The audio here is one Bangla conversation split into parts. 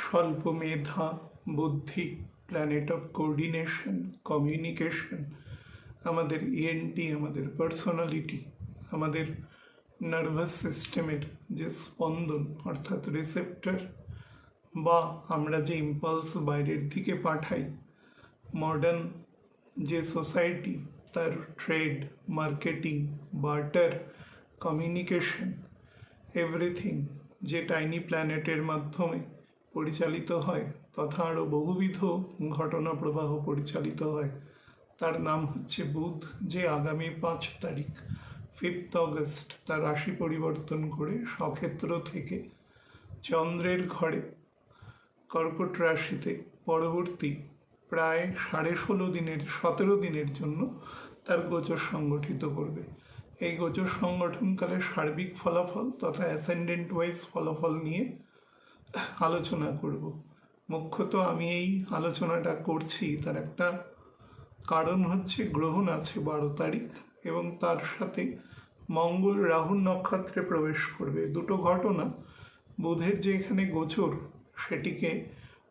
স্বল্প মেধা, বুদ্ধি, প্ল্যানেট অফ কোঅর্ডিনেশন, কমিউনিকেশন, আমাদের ইএনটি, আমাদের পার্সোনালিটি, আমাদের নার্ভাস সিস্টেমের যে স্পন্দন অর্থাৎ রিসেপ্টর, বা আমরা যে ইম্পালস বাইরের দিকে পাঠাই, মডার্ন যে সোসাইটি তার trade, marketing, barter, communication, everything যে টাইনি প্ল্যানেটের মাধ্যমে পরিচালিত হয় তথা আরও বহুবিধ ঘটনা প্রবাহ পরিচালিত হয়, তার নাম হচ্ছে বুধ, যে আগামী 5 তারিখ 5 অগস্ট তার রাশি পরিবর্তন করে স্বক্ষেত্র থেকে চন্দ্রের ঘরে কর্কট রাশিতে পরবর্তী প্রায় 17.5 দিনের জন্য তার গোচর সংগঠিত করবে। এই গোচর সংগঠনকালে সার্বিক ফলাফল তথা অ্যাসেন্ডেন্ট ওয়াইজ ফলাফল নিয়ে আলোচনা করব। মুখ্যত আমি এই আলোচনাটা করছি তার একটা কারণ হচ্ছে গ্রহণ আছে 12 তারিখ এবং তার সাথে মঙ্গল রাহুর নক্ষত্রে প্রবেশ করবে। দুটো ঘটনা বুধের যে এখানে গোচর সেটিকে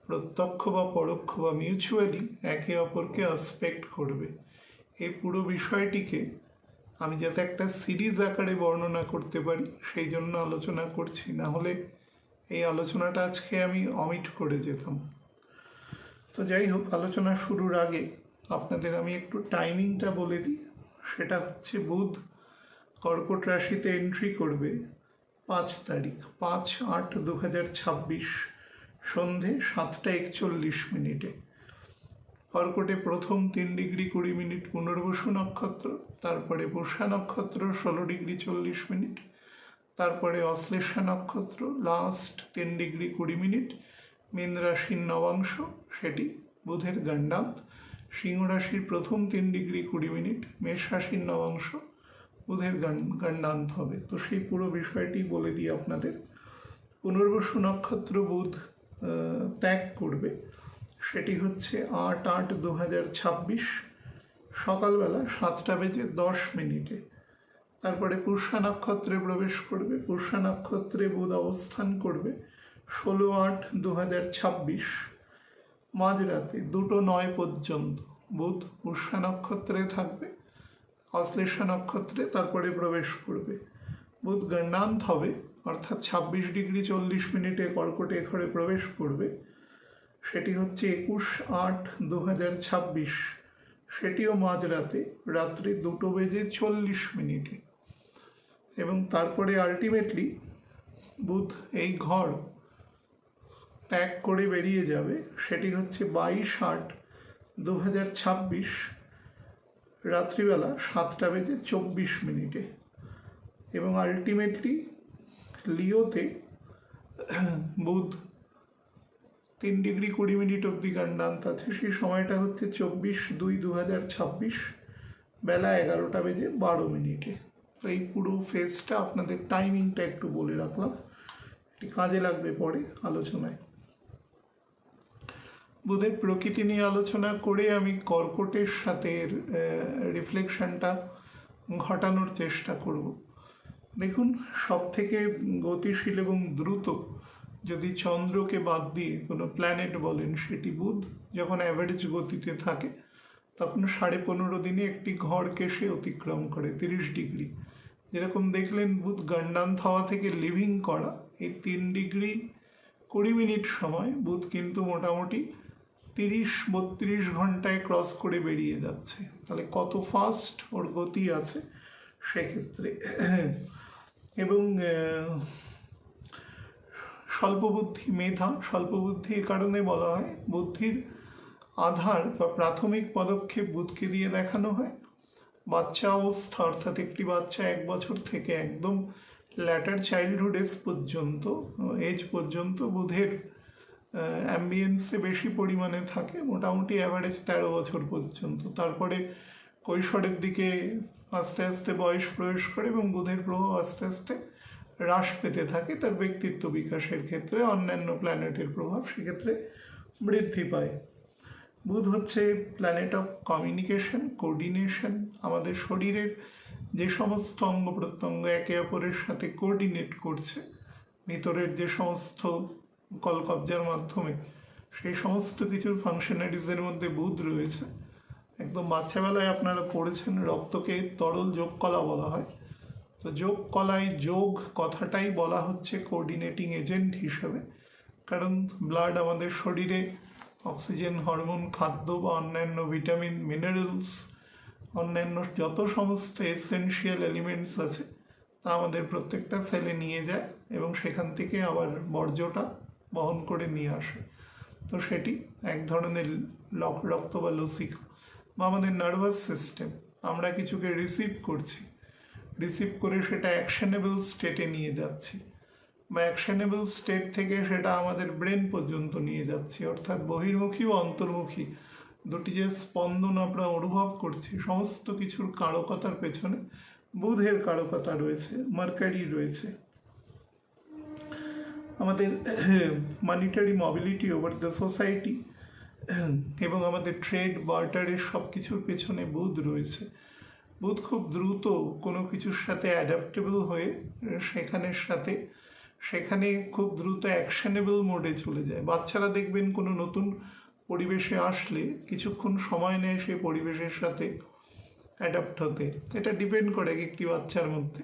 প্রত্যক্ষ বা পরোক্ষ বা মিউচুয়ালি একে অপরকে আসপেক্ট করবে। এই পুরো বিষয়টিকে আমি যাতে একটা সিরিজ আকারে বর্ণনা করতে পারি সেই জন্য আলোচনা করছি, না হলে এই আলোচনাটা আজকে আমি অমিট করে যেতাম। তো যাই হোক, আলোচনা শুরুর আগে আপনাদের আমি একটু টাইমিংটা বলে দিই। সেটা হচ্ছে বুধ কর্কট রাশিতে এন্ট্রি করবে 5 তারিখ 5/8/2026 সন্ধে 7টা 41 কর্কটে প্রথম 3 ডিগ্রি 20 মিনিট পুনর্বসু নক্ষত্র, তারপরে বর্ষা নক্ষত্র 16 ডিগ্রি 40 মিনিট, তারপরে অশ্লেষা নক্ষত্র লাস্ট 3 ডিগ্রি 20 মিনিট, মীন রাশির নবাংশ সেটি বুধের গণ্ডান্ত, সিংহ রাশির প্রথম 3 ডিগ্রি 20 মিনিট, মেষ রাশির নবাংশ বুধের গণ্ডান্ত হবে। তো সেই পুরো বিষয়টি বলে দিই আপনাদের। পুনর্বসু নক্ষত্র বুধ ত্যাগ করবে, সেটি হচ্ছে 8/8/2026 সকালবেলা 7টা 10 তারপরে পুষ্যা নক্ষত্রে প্রবেশ করবে। পুষ্যা নক্ষত্রে বুধ অবস্থান করবে 16/8/2026 মাঝরাতে 2:09 পর্যন্ত বুধ পুষ্যা নক্ষত্রে থাকবে, অশ্লেষা নক্ষত্রে তারপরে প্রবেশ করবে। বুধ গণ্ডান্ত হবে অর্থাৎ 26 ডিগ্রি 40 মিনিটে কর্কটে ঘরে প্রবেশ করবে, সেটি হচ্ছে 21/8/2026, সেটিও মাঝরাতে রাত্রি 2:40 এবং তারপরে আলটিমেটলি বুধ এই ঘর ত্যাগ করে বেরিয়ে যাবে, সেটি হচ্ছে 22/8/2026 রাত্রিবেলা 7:24 এবং আলটিমেটলি লিওতে বুধ 3 ডিগ্রি 20 মিনিট অবধি গণ্ডান্ত আছে। সেই সময়টা হচ্ছে 24/2/2026 বেলা 11:12। তো এই পুরো ফেজটা আপনাদের টাইমিংটা একটু বলে রাখলাম, এটি কাজে লাগবে পরে আলোচনায়। বুধের প্রকৃতি নিয়ে আলোচনা করে আমি কর্কটের সাথে রিফ্লেকশনটা ঘটানোর চেষ্টা করব। দেখুন, সব থেকে গতিশীল এবং দ্রুত যদি চন্দ্রকে বাদ দিয়ে কোনো প্ল্যানেট বলেন সেটি বুধ। যখন অ্যাভারেজ গতিতে থাকে তখন 15.5 দিনে একটি ঘরকে সে অতিক্রম করে 30 ডিগ্রি। যেরকম দেখলেন বুধ গণ্ডান্ত হওয়া থেকে লিভিং করা এই 3 ডিগ্রি 20 মিনিট সময় বুধ কিন্তু মোটামুটি 30-32 ঘন্টায় ক্রস করে বেরিয়ে যাচ্ছে। তাহলে কত ফাস্ট ওর গতি আছে সেক্ষেত্রে। এবং স্বল্পবুদ্ধি মেধা, স্বল্পবুদ্ধি এ কারণে বলা হয় বুদ্ধির আধার বা প্রাথমিক পদক্ষেপ বুধকে দিয়ে দেখানো হয়। বাচ্চা অবস্থা অর্থাৎ একটি বাচ্চা 1 বছর থেকে একদম ল্যাটার চাইল্ডহুড এজ পর্যন্ত বুধের অ্যাম্বিয়েন্সে বেশি পরিমাণে থাকে, মোটামুটি অ্যাভারেজ 13 বছর পর্যন্ত। তারপরে কৈশোরের দিকে আস্তে আস্তে বয়স প্রবেশ করে এবং বুধের প্রভাব আস্তে আস্তে হ্রাস পেতে থাকে তার ব্যক্তিত্ব বিকাশের ক্ষেত্রে। অন্যান্য প্ল্যানেটের প্রভাব সেক্ষেত্রে বৃদ্ধি পায়। বুধ হচ্ছে প্ল্যানেট অফ কমিউনিকেশন, কোঅর্ডিনেশন। আমাদের শরীরের যে সমস্ত অঙ্গ প্রত্যঙ্গ একে অপরের সাথে কোঅর্ডিনেট করছে, ভিতরের যে সমস্ত কলকবজার মাধ্যমে সেই সমস্ত কিছুর ফাংশনালিটিসের মধ্যে বুধ রয়েছে। একদম বাচ্চাবেলায় আপনারা পড়েছেন রক্তকে তরল যোগ কলা বলা হয়। তো যোগ কলায় যোগ কথাটাই বলা হচ্ছে কোঅর্ডিনেটিং এজেন্ট হিসেবে, কারণ ব্লাড আমাদের শরীরে অক্সিজেন, হরমোন, খাদ্য বা অন্যান্য ভিটামিন, মিনারেলস, অন্যান্য যত সমস্ত এসেনশিয়াল এলিমেন্টস আছে তা আমাদের প্রত্যেকটা সেলে নিয়ে যায় এবং সেখান থেকে আবার বর্জ্যটা বহন করে নিয়ে আসে। তো সেটি এক ধরনের রক্ত বা লসিকা বা আমাদের নার্ভাস সিস্টেম, আমরা কিছুকে রিসিভ করছি, রিসিভ করে সেটা অ্যাকশনেবল স্টেটে নিয়ে যাচ্ছি বা অ্যাকশনেবল স্টেট থেকে সেটা আমাদের ব্রেন পর্যন্ত নিয়ে যাচ্ছি, অর্থাৎ বহির্মুখী বা অন্তর্মুখী দুটি যে স্পন্দন আমরা অনুভব করছি, সমস্ত কিছুর কারকতার পেছনে বুধের কারকতা রয়েছে, মার্কারি রয়েছে। আমাদের monetary mobility over the society এবং আমাদের ট্রেড বার্টারের সব কিছুর পেছনে বুধ রয়েছে। বুধ খুব দ্রুত কোনো কিছুর সাথে অ্যাডাপ্টেবল হয়ে সেখানে খুব দ্রুত অ্যাকশনেবল মোডে চলে যায়। বাচ্চারা দেখবেন কোনো নতুন পরিবেশে আসলে কিছুক্ষণ সময় নেয় সেই পরিবেশের সাথে অ্যাডাপ্ট হতে, এটা ডিপেন্ড করে একটি বাচ্চার মধ্যে।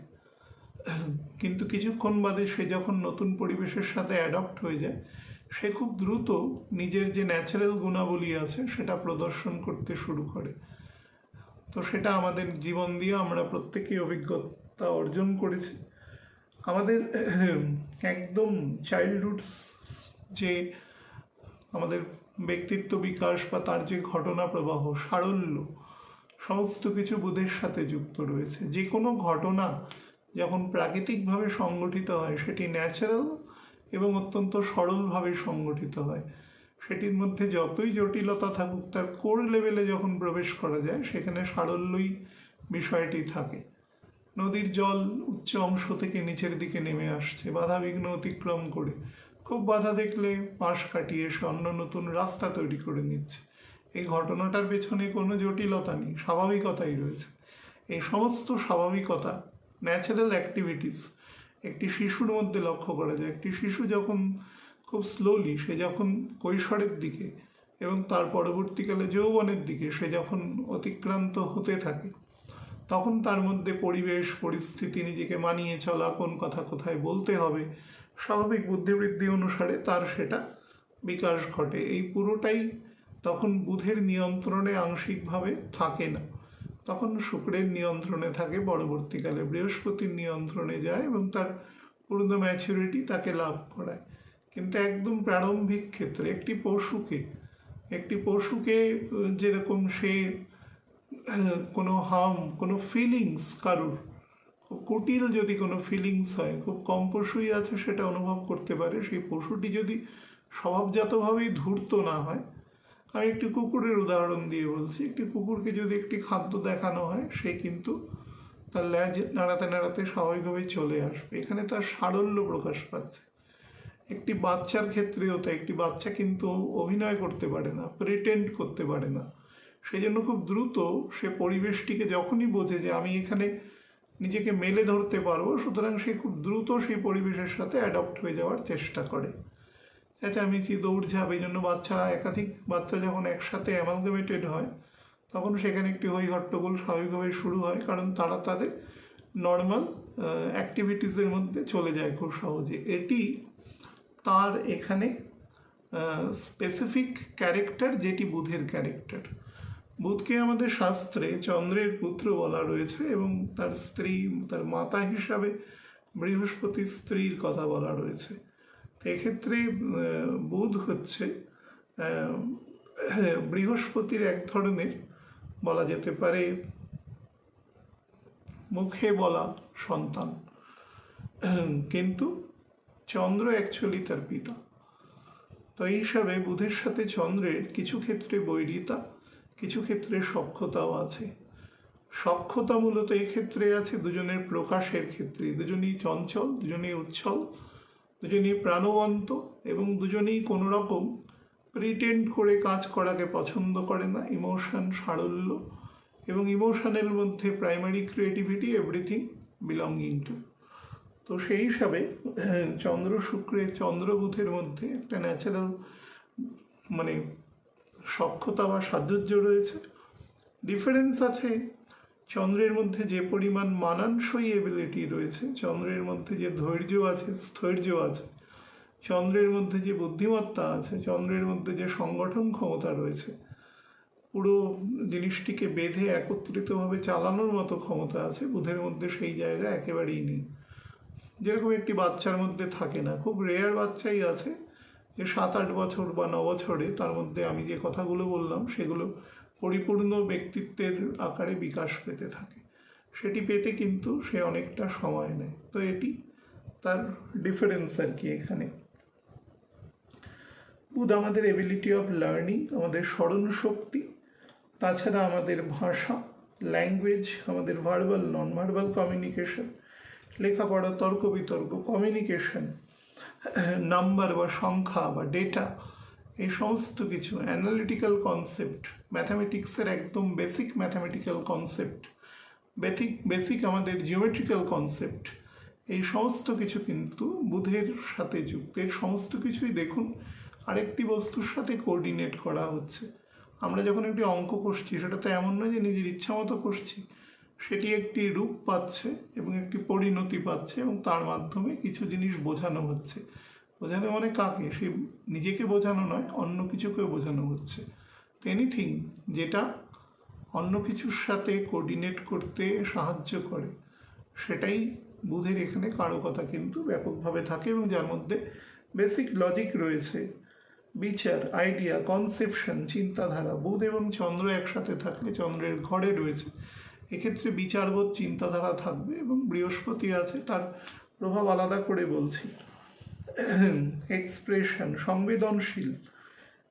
কিন্তু কিছুক্ষণ বাদে সে যখন নতুন পরিবেশের সাথে অ্যাডাপ্ট হয়ে যায়, সে খুব দ্রুত নিজের যে ন্যাচারাল গুণাবলী আছে সেটা প্রদর্শন করতে শুরু করে। তো সেটা আমাদের জীবন দিয়ে আমরা প্রত্যেকেই অভিজ্ঞতা অর্জন করেছি। আমাদের একদম চাইল্ডহুডস যে আমাদের ব্যক্তিত্ব বিকাশ বা তার যে ঘটনা প্রবাহ, সারল্য, সমস্ত কিছু বুধের সাথে যুক্ত রয়েছে। যে কোনো ঘটনা যখন প্রাকৃতিকভাবে সংগঠিত হয় সেটি ন্যাচারাল এবং অত্যন্ত সরলভাবে সংগঠিত হয়। সেটির মধ্যে যতই জটিলতা থাকুক, তার কোর লেভেলে যখন প্রবেশ করা যায় সেখানে সারল্যই বিষয়টি থাকে। নদীর জল উচ্চ অংশ থেকে নিচের দিকে নেমে আসছে বাধা বিঘ্ন অতিক্রম করে, খুব বাধা দেখলে পাশ কাটিয়ে সে অন্য নতুন রাস্তা তৈরি করে নিচ্ছে। এই ঘটনাটার পেছনে কোনো জটিলতা নেই, স্বাভাবিকতাই রয়েছে। এই সমস্ত স্বাভাবিকতা, ন্যাচারাল অ্যাক্টিভিটিস একটি শিশুর মধ্যে লক্ষ্য করা যায়। একটি শিশু যখন খুব স্লোলি, সে যখন কৈশোরের দিকে এবং তার পরবর্তীকালে যৌবনের দিকে সে যখন অতিক্রান্ত হতে থাকে, তখন তার মধ্যে পরিবেশ পরিস্থিতি, নিজেকে মানিয়ে চলা, কোন কথা কোথায় বলতে হবে, স্বাভাবিক বুদ্ধিবৃদ্ধি অনুসারে তার সেটা বিকাশ ঘটে। এই পুরোটাই তখন বুধের নিয়ন্ত্রণে আংশিকভাবে থাকে না, তখন শুক্রের নিয়ন্ত্রণে থাকে, পরবর্তীকালে বৃহস্পতির নিয়ন্ত্রণে যায় এবং তার পূর্ণ ম্যাচুরিটি তাকে লাভ করায়। কিন্তু একদম প্রারম্ভিক ক্ষেত্রে একটি পশুকে যেরকম সে কোনো ফিলিংস, কারুর খুব কুটিল যদি কোনো ফিলিংস হয়, খুব কম পশুই আছে সেটা অনুভব করতে পারে। সেই পশুটি যদি স্বভাবজাতভাবেই ধূর্ত না হয়, আমি একটি কুকুরের উদাহরণ দিয়ে বলছি, একটি কুকুরকে যদি একটি খাদ্য দেখানো হয়, সে কিন্তু তার ল্যাজ নাড়াতে নাড়াতে স্বাভাবিকভাবেই চলে আসবে। এখানে তার সারল্য প্রকাশ পাচ্ছে। একটি বাচ্চার ক্ষেত্রেও তাই, একটি বাচ্চা কিন্তু অভিনয় করতে পারে না, প্রিটেন্ড করতে পারে না। সেই জন্য খুব দ্রুত সে পরিবেশটিকে যখনই বোঝে যে আমি এখানে নিজেকে মেলে ধরতে পারবো, সুতরাং সে খুব দ্রুত সেই পরিবেশের সাথে অ্যাডপ্ট হয়ে যাওয়ার চেষ্টা করে। চেঁচামেচি, দৌড়ঝাঁপ, এই জন্য একাধিক বাচ্চা যখন একসাথে অ্যামালগামেটেড হয়, তখন সেখানে একটি হই হট্টগোল স্বাভাবিকভাবে শুরু হয়, কারণ তারা তাদের নর্মাল অ্যাক্টিভিটিসের মধ্যে চলে যায় খুব সহজে। এটি তার এখানে স্পেসিফিক ক্যারেক্টার, যেটি বুধের ক্যারেক্টার। বুধকে আমাদের শাস্ত্রে চন্দ্রের পুত্র বলা রয়েছে এবং তার স্ত্রী, তার মাতা হিসাবে বৃহস্পতির স্ত্রীর কথা বলা রয়েছে। তো এক্ষেত্রে বুধ হচ্ছে বৃহস্পতির এক ধরনের বলা যেতে পারে মুখে বলা সন্তান, কিন্তু চন্দ্র অ্যাকচুয়ালি তার পিতা। তো এই হিসাবে বুধের সাথে চন্দ্রের কিছু ক্ষেত্রে বৈরিতা, কিছু ক্ষেত্রে সখ্যতাও আছে। সখ্যতা মূলত এক্ষেত্রে আছে দুজনের প্রকাশের ক্ষেত্রে। দুজনেই চঞ্চল, দুজনেই উচ্ছল, দুজনেই প্রাণবন্ত এবং দুজনেই কোনো রকম প্রিটেন্ড করে কাজ করাকে পছন্দ করে না। ইমোশন, সারল্য এবং ইমোশনের মধ্যে primary creativity, everything belonging to. তো সেই হিসাবে চন্দ্র শুক্রের চন্দ্র বুধের মধ্যে একটা ন্যাচারাল মানে সক্ষতা বা সাযুজ্য রয়েছে। ডিফারেন্স আছে চন্দ্রের মধ্যে যে পরিমাণ মানানসই এবিলিটি রয়েছে, চন্দ্রের মধ্যে যে ধৈর্য আছে, স্থৈর্য আছে, চন্দ্রের মধ্যে যে বুদ্ধিমত্তা আছে, চন্দ্রের মধ্যে যে সংগঠন ক্ষমতা রয়েছে, পুরো জিনিসটিকে বেঁধে একত্রিতভাবে চালানোর মতো ক্ষমতা আছে, বুধের মধ্যে সেই জায়গা একেবারেই নেই। যেরকম একটি বাচ্চার মধ্যে থাকে না, খুব রেয়ার বাচ্চাই আছে যে 7-8 বছর বা 9 বছরে তার মধ্যে আমি যে কথাগুলো বললাম সেগুলো পরিপূর্ণ ব্যক্তিত্বের আকারে বিকাশ পেতে থাকে। সেটি পেতে কিন্তু সে অনেকটা সময় নেয়। তো এটি তার ডিফারেন্স আর কি এখানে। বুধ আমাদের এবিলিটি অফ লার্নিং, আমাদের স্মরণ শক্তি, তাছাড়া আমাদের ভাষা, ল্যাঙ্গুয়েজ, আমাদের ভার্বাল নন ভার্বাল কমিউনিকেশন, লেখাপড়া, তর্ক বিতর্ক, কমিউনিকেশন, নাম্বার বা সংখ্যা বা ডেটা, এই সমস্ত কিছু অ্যানালিটিক্যাল কনসেপ্ট, ম্যাথামেটিক্সের একদম বেসিক ম্যাথামেটিক্যাল কনসেপ্ট, বেসিক আমাদের জিওমেট্রিক্যাল কনসেপ্ট, এই সমস্ত কিছু কিন্তু বুধের সাথে যুক্ত। এর সমস্ত কিছুই দেখুন আরেকটি বস্তুর সাথে কোঅর্ডিনেট করা হচ্ছে। আমরা যখন একটি অঙ্ক করছি সেটা তো এমন নয় যে নিজের ইচ্ছা মতো করছি, সেটি একটি রূপ পাচ্ছে এবং একটি পরিণতি পাচ্ছে এবং তার মাধ্যমে কিছু জিনিস বোঝানো হচ্ছে। বোঝানো মানে কাকে? সে নিজেকে বোঝানো নয়, অন্য কিছুকেও বোঝানো হচ্ছে। তো এনিথিং যেটা অন্য কিছুর সাথে কোঅর্ডিনেট করতে সাহায্য করে সেটাই বুধের এখানে কারকতা কিন্তু ব্যাপকভাবে থাকে এবং যার মধ্যে বেসিক লজিক রয়েছে, বিচার, আইডিয়া, কনসেপশন, চিন্তাধারা। বুধ এবং চন্দ্র একসাথে থাকলে চন্দ্রের ঘরে রয়েছে, এক্ষেত্রে বিচারবোধ, চিন্তাধারা থাকবে এবং বৃহস্পতি আছে, তার প্রভাব আলাদা করে বলছি। এক্সপ্রেশন, সংবেদনশীল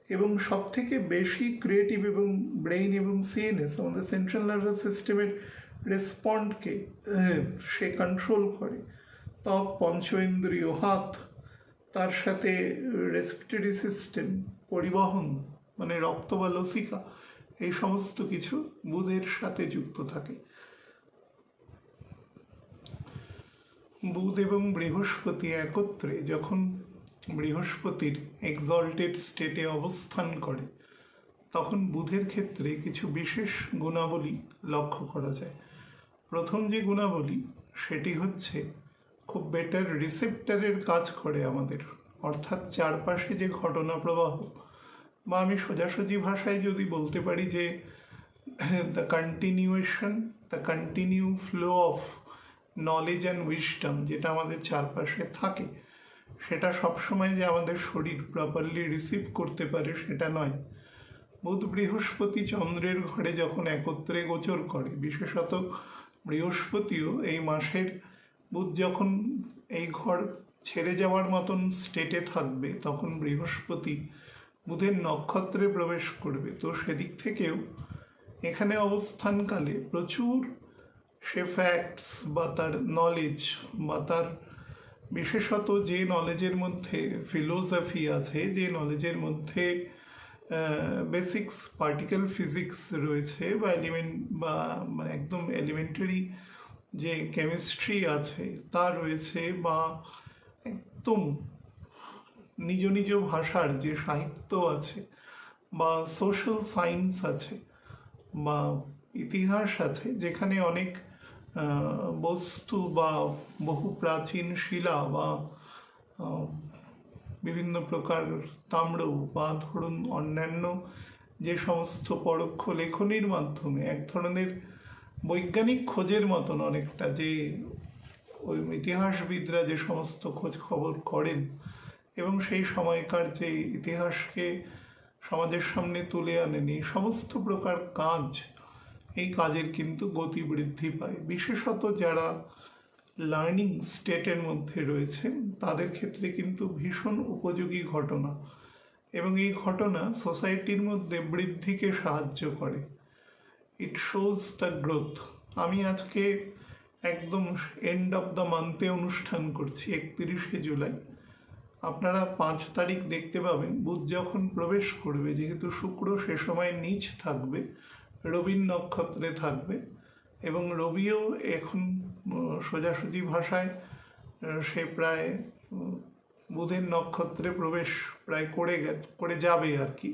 এবং সব থেকে বেশি ক্রিয়েটিভ এবং ব্রেইন এবং সিএনএস আমাদের সেন্ট্রাল নার্ভাস সিস্টেমের রেসপন্ডকে সে কন্ট্রোল করে। ত্বক, পঞ্চেন্দ্রিয়, হাত, তার সাথে রেসপিরেটরি সিস্টেম, পরিবহন মানে রক্ত বা লসিকা, এই সমস্ত কিছু বুধের সাথে যুক্ত থাকে। বুধ এবং বৃহস্পতি একত্রে যখন বৃহস্পতির এক্সল্টেড স্টেটে অবস্থান করে তখন বুধের ক্ষেত্রে কিছু বিশেষ গুণাবলী লক্ষ্য করা যায়। প্রথম যে গুণাবলী সেটি হচ্ছে খুব বেটার রিসেপ্টারের কাজ করে আমাদের, অর্থাৎ চারপাশে যে ঘটনা প্রবাহ, বা আমি সোজাসুজি ভাষায় যদি বলতে পারি যে the continue flow of knowledge and wisdom যেটা আমাদের চারপাশে থাকে, সেটা সবসময় যে আমাদের শরীর প্রপারলি রিসিভ করতে পারে সেটা নয়। বুধ বৃহস্পতি চন্দ্রের ঘরে যখন একত্রে গোচর করে, বিশেষত বৃহস্পতিও এই মাসের বুধ যখন এই ঘর ছেড়ে যাওয়ার মতন স্টেটে থাকবে তখন বৃহস্পতি বুধের নক্ষত্রে প্রবেশ করবে। তো সেদিক থেকেও এখানে অবস্থানকালে প্রচুর সে ফ্যাক্টস বা তার নলেজ বা তার বিশেষত যে নলেজের মধ্যে ফিলোসফি আছে, যে নলেজের মধ্যে বেসিক্স পার্টিকেল ফিজিক্স রয়েছে বা এলিমেন্ট বা মানে একদম এলিমেন্টারি যে কেমিস্ট্রি আছে তা রয়েছে, বা একদম নিজ নিজ ভাষার যে সাহিত্য আছে বা সোশ্যাল সায়েন্স আছে বা ইতিহাস আছে, যেখানে অনেক বস্তু বা বহু প্রাচীন শিলা বা বিভিন্ন প্রকার তাম্র বা ধরুন অন্যান্য যে সমস্ত পরোক্ষ লেখনির মাধ্যমে এক ধরনের বৈজ্ঞানিক খোঁজের মতন অনেকটা যে ওই ইতিহাসবিদরা যে সমস্ত খোঁজ খবর করেন এবং সেই সময়কার যে ইতিহাসকে সমাজের সামনে তুলে আনেন, এই সমস্ত প্রকার কাজ, এই কাজের কিন্তু গতি বৃদ্ধি পায়। বিশেষত যারা লার্নিং স্টেটের মধ্যে রয়েছে তাদের ক্ষেত্রে কিন্তু ভীষণ উপযোগী ঘটনা, এবং এই ঘটনা সোসাইটির মধ্যে বৃদ্ধিকে সাহায্য করে। It shows the growth. আমি আজকে একদম এন্ড অফ দ্য মান্থে অনুষ্ঠান করছি, 31শে জুলাই। আপনারা 5 তারিখ দেখতে পাবেন বুধ যখন প্রবেশ করবে, যেহেতু শুক্র সে সময় নিচ থাকবে, রবির নক্ষত্রে থাকবে, এবং রবিও এখন সোজাসুজি ভাষায় সে প্রায় বুধের নক্ষত্রে প্রবেশ প্রায় করে যাবে আর কি,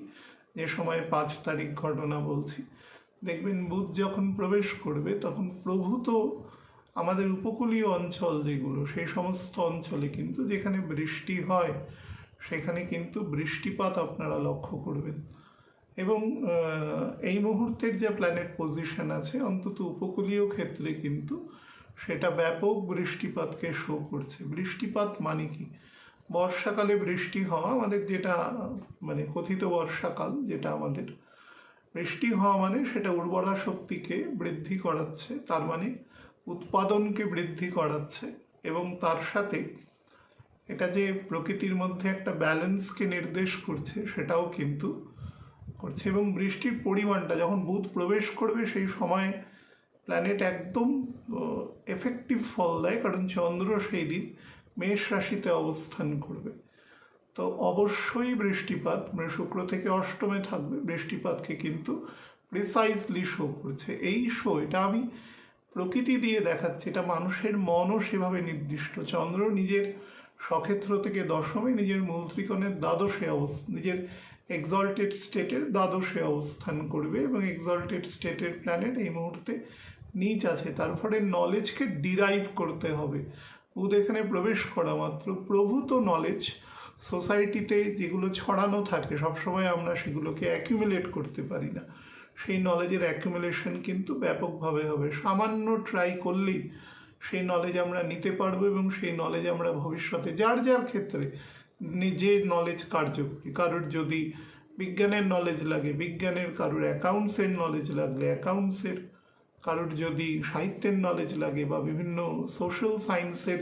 যে সময় 5 তারিখ ঘটনা বলছি। দেখবেন বুধ যখন প্রবেশ করবে তখন প্রভূত আমাদের উপকূলীয় অঞ্চল যেগুলো, সেই সমস্ত অঞ্চলে কিন্তু যেখানে বৃষ্টি হয় সেখানে কিন্তু বৃষ্টিপাত আপনারা লক্ষ্য করবেন। এবং এই মুহূর্তের যে প্ল্যানেট পজিশন আছে অন্তত উপকূলীয় ক্ষেত্রে কিন্তু সেটা ব্যাপক বৃষ্টিপাতকে শো করছে। বৃষ্টিপাত মানে কি? বর্ষাকালে বৃষ্টি হওয়া, আমাদের যেটা মানে কথিত বর্ষাকাল, যেটা আমাদের বৃষ্টি হওয়া মানে সেটা উর্বরা শক্তিকে বৃদ্ধি করাচ্ছে, তার মানে উৎপাদনকে বৃদ্ধি করাচ্ছে, এবং তার সাথে এটা যে প্রকৃতির মধ্যে একটা ব্যালেন্সকে নির্দেশ করছে সেটাও কিন্তু করছে। এবং বৃষ্টির পরিমাণটা যখন বুধ প্রবেশ করবে সেই সময় প্ল্যানেট একদম এফেক্টিভ ফল দেয়, কারণ চন্দ্র সেই দিন মেষ রাশিতে অবস্থান করবে। তো অবশ্যই বৃষ্টিপাত, মানে শুক্র থেকে অষ্টমে থাকবে, বৃষ্টিপাতকে কিন্তু প্রিসাইজলি শো করছে। এই শো, এটা আমি প্রকৃতি দিয়ে দেখাচ্ছি, এটা মানুষের মনও সেভাবে নির্দিষ্ট। চন্দ্র নিজের সক্ষেত্র থেকে দশমে, নিজের মূল ত্রিকোণের দ্বাদশে নিজের এক্সল্টেড স্টেটের দ্বাদশে অবস্থান করবে, এবং এক্সল্টেড স্টেটের প্ল্যানেট এই মুহূর্তে নিচ আছে। তার ফলে নলেজকে ডিরাইভ করতে হবে। বুধ এখানে প্রবেশ করা মাত্র প্রভূত নলেজ সোসাইটিতে যেগুলো ছড়ানো থাকে সবসময় আমরা সেগুলোকে অ্যাকিউমুলেট করতে পারি না, সেই নলেজের অ্যাকিউমুলেশন কিন্তু ব্যাপকভাবে হবে। সামান্য ট্রাই করলেই সেই নলেজ আমরা নিতে পারবো, এবং সেই নলেজ আমরা ভবিষ্যতে যার যার ক্ষেত্রে যে নলেজ কার্যকরী, কারোর যদি বিজ্ঞানের নলেজ লাগে বিজ্ঞানের, কারোর অ্যাকাউন্টসের নলেজ লাগলে অ্যাকাউন্টসের, কারোর যদি সাহিত্যের নলেজ লাগে বা বিভিন্ন সোশ্যাল সায়েন্সের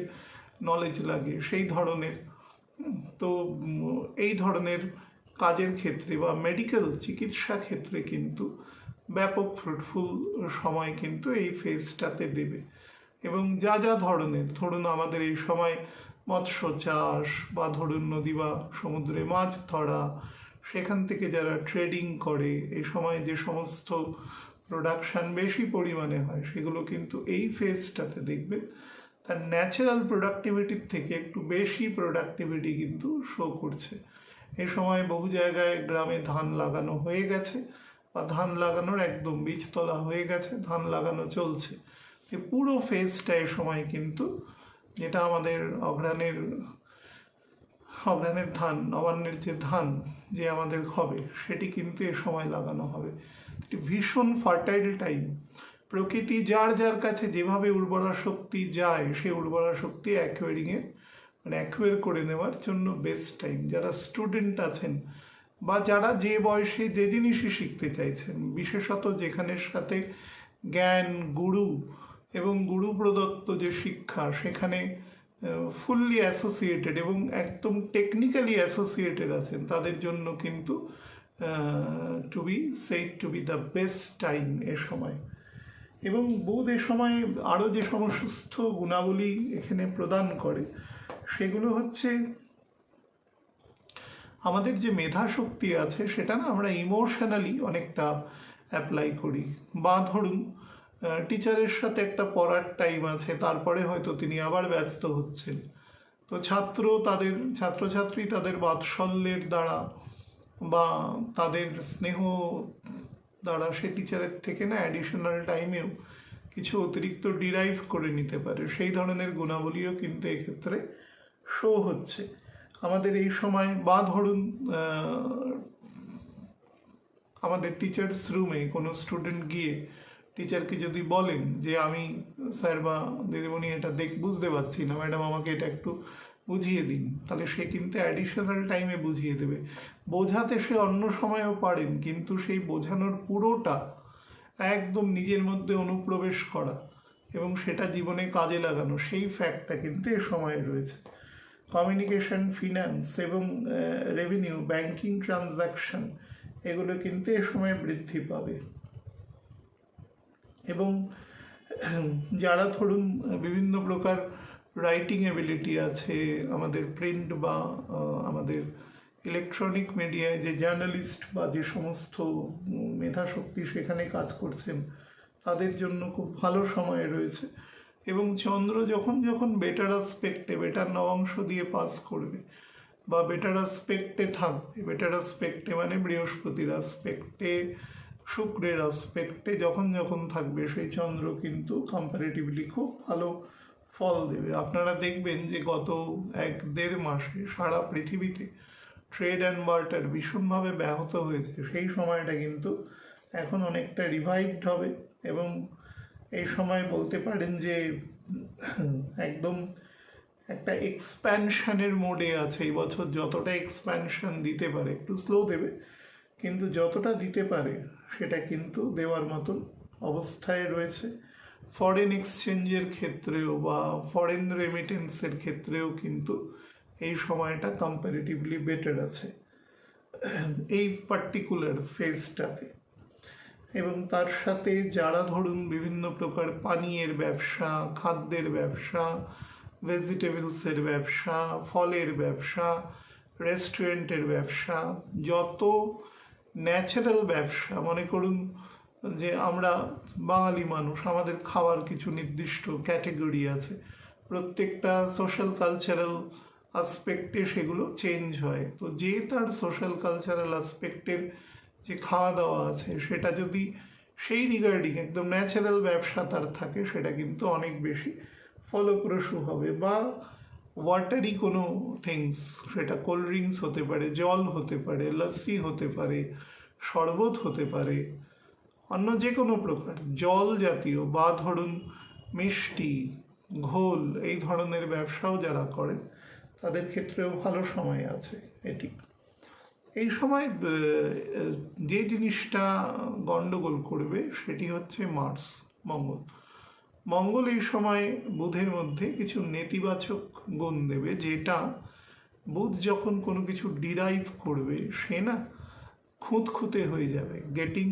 নলেজ লাগে সেই ধরনের, তো এই ধরনের কাজের ক্ষেত্রে বা মেডিকেল চিকিৎসা ক্ষেত্রে কিন্তু ব্যাপক ফ্রুটফুল সময় কিন্তু এই ফেজটাতে দেবে। এবং যা যা ধরনের, ধরুন আমাদের এই সময় মৎস্য চাষ, বা ধরুন নদী বা সমুদ্রে মাছ ধরা, সেখান থেকে যারা ট্রেডিং করে, এই সময় যে সমস্ত প্রোডাকশান বেশি পরিমাণে হয় সেগুলো কিন্তু এই ফেজটাতে দেখবেন তার ন্যাচারাল প্রোডাক্টিভিটির থেকে একটু বেশি প্রোডাক্টিভিটি কিন্তু শো করছে। এই সময় বহু জায়গায় গ্রামে ধান লাগানো হয়ে গেছে, বা ধান লাগানোর একদম বীজতলা হয়ে গেছে, ধান লাগানো চলছে। এই পুরো ফেজটা এ সময় কিন্তু, যেটা আমাদের অঘ্রাণের ধান, নবান্নের যে ধান যে আমাদের হবে, সেটি কিন্তু এ সময় লাগানো হবে। একটি ভীষণ ফার্টাইল টাইম। প্রকৃতি যার যার কাছে যেভাবে উর্বরা শক্তি যায়, সেই উর্বরা শক্তি অ্যাকুয়ার করে নেওয়ার জন্য বেস্ট টাইম। যারা স্টুডেন্ট আছেন বা যারা যে বয়সে যে জিনিসই শিখতে চাইছেন, বিশেষত যেখানের সাথে জ্ঞান, গুরু এবং গুরু প্রদত্ত যে শিক্ষা সেখানে ফুললি অ্যাসোসিয়েটেড এবং একদম টেকনিক্যালি অ্যাসোসিয়েটেড আছেন, তাদের জন্য কিন্তু to be the best time এ সময়। এবং বুধ এ সময় আরও যে সমস্ত গুণাবলী এখানে প্রদান করে সেগুলো হচ্ছে আমাদের যে মেধা শক্তি আছে সেটা না আমরা ইমোশনালি অনেকটা অ্যাপ্লাই করি। বা ধরুন টিচারের সাথে একটা পড়ার টাইম আছে, তারপরে হয়তো তিনি আবার ব্যস্ত হচ্ছেন, তো ছাত্রছাত্রী তাদের বাৎসল্যের দ্বারা বা তাদের স্নেহ দ্বারা সে টিচারের থেকে না অ্যাডিশনাল টাইমেও কিছু অতিরিক্ত ডিরাইভ করে নিতে পারে। সেই ধরনের গুণাবলীও কিন্তু এক্ষেত্রে শো হচ্ছে আমাদের এই সময়। বা ধরুন আমাদের টিচার্স রুমে কোনো স্টুডেন্ট গিয়ে টিচারকে যদি বলেন যে আমি স্যার বা দিদিমণি এটা বুঝতে পারছি না, ম্যাডাম আমাকে এটা একটু বুঝিয়ে দিন, তাহলে সে কিন্তু অ্যাডিশনাল টাইমে বুঝিয়ে দেবে। বোঝাতে সে অন্য সময়ও পারেন, কিন্তু সেই বোঝানোর পুরোটা একদম নিজের মধ্যে অনুপ্রবেশ করা এবং সেটা জীবনে কাজে লাগানো, সেই ফ্যাক্টটা কিন্তু এ সময় রয়েছে। কমিউনিকেশন, ফিন্যান্স এবং রেভিনিউ, ব্যাংকিং ট্রানজ্যাকশন, এগুলো কিন্তু এ সময় বৃদ্ধি পাবে। এবং যারা ধরুন বিভিন্ন প্রকার রাইটিং এবিলিটি আছে, আমাদের প্রিন্ট বা আমাদের ইলেকট্রনিক মিডিয়ায় যে জার্নালিস্ট বা যে সমস্ত মেধাশক্তি সেখানে কাজ করছেন, তাদের জন্য খুব ভালো সময় রয়েছে। এবং চন্দ্র যখন যখন বেটার আসপেক্টে, বেটার নবাংশ দিয়ে পাস করবে বা বেটার আসপেক্টে থাকবে, বেটার আসপেক্টে মানে বৃহস্পতির আসপেক্টে, শুক্রের আসপেক্টে যখন যখন থাকবে, সেই চন্দ্র কিন্তু কম্পারেটিভলি খুব ভালো ফল দেবে। আপনারা দেখবেন যে গত 1-1.5 মাসে সারা পৃথিবীতে ট্রেড অ্যান্ড বার্টার ভীষণভাবে ব্যাহত হয়েছে। সেই সময়টা কিন্তু এখন অনেকটা রিভাইভড হবে এবং এই সময় বলতে পারেন যে একদম একটা এক্সপ্যানশনের মোডে আছে। এই বছর যতটা এক্সপ্যানশন দিতে পারে, একটু স্লো দেবে, কিন্তু যতটা দিতে পারে সেটা কিন্তু দেওয়ার মতন অবস্থায় রয়েছে। ফরেন এক্সচেঞ্জের ক্ষেত্রেও বা ফরেন রেমিটেন্সের ক্ষেত্রেও কিন্তু এই সময়টা কম্পারেটিভলি বেটার আছে এই পার্টিকুলার ফেজটাতে। এবং তার সাথে যারা ধরুন বিভিন্ন প্রকার পানীয়ের ব্যবসা, খাদ্যের ব্যবসা, ভেজিটেবলসের ব্যবসা, ফলের ব্যবসা, রেস্টুরেন্টের ব্যবসা, যত ন্যাচারাল ব্যবসা, মনে করুন যে আমরা বাঙালি মানুষ, আমাদের খাওয়ার কিছু নির্দিষ্ট ক্যাটেগরি আছে, প্রত্যেকটা সোশ্যাল কালচারাল আসপেক্টে সেগুলো চেঞ্জ হয়। তো যে তার সোশ্যাল কালচারাল আসপেক্টের যে খাওয়া দাওয়া আছে সেটা যদি সেই রিগার্ডিং একদম ন্যাচারাল ব্যবসা তার থাকে, সেটা কিন্তু অনেক বেশি ফলপ্রসূ হবে। বা ওয়াটারি কোনো থিংস, সেটা কোল্ড ড্রিঙ্কস হতে পারে, জল হতে পারে, লস্যি হতে পারে, শরবত হতে পারে, অন্য যে কোনো প্রকার জল জাতীয় বা ধরুন মিষ্টি, ঘোল, এই ধরনের ব্যবসাও যারা করেন তাদের ক্ষেত্রেও ভালো সময় আছে এটি। এই সময় যে জিনিসটা গণ্ডগোল করবে সেটি হচ্ছে মার্স, মঙ্গল। মঙ্গল এই সময় বুধের মধ্যে কিছু নেতিবাচক গুণ দেবে, যেটা বুধ যখন কোনো কিছু ডিরাইভ করবে সে না খুঁতখুঁতে হয়ে যাবে, গেটিং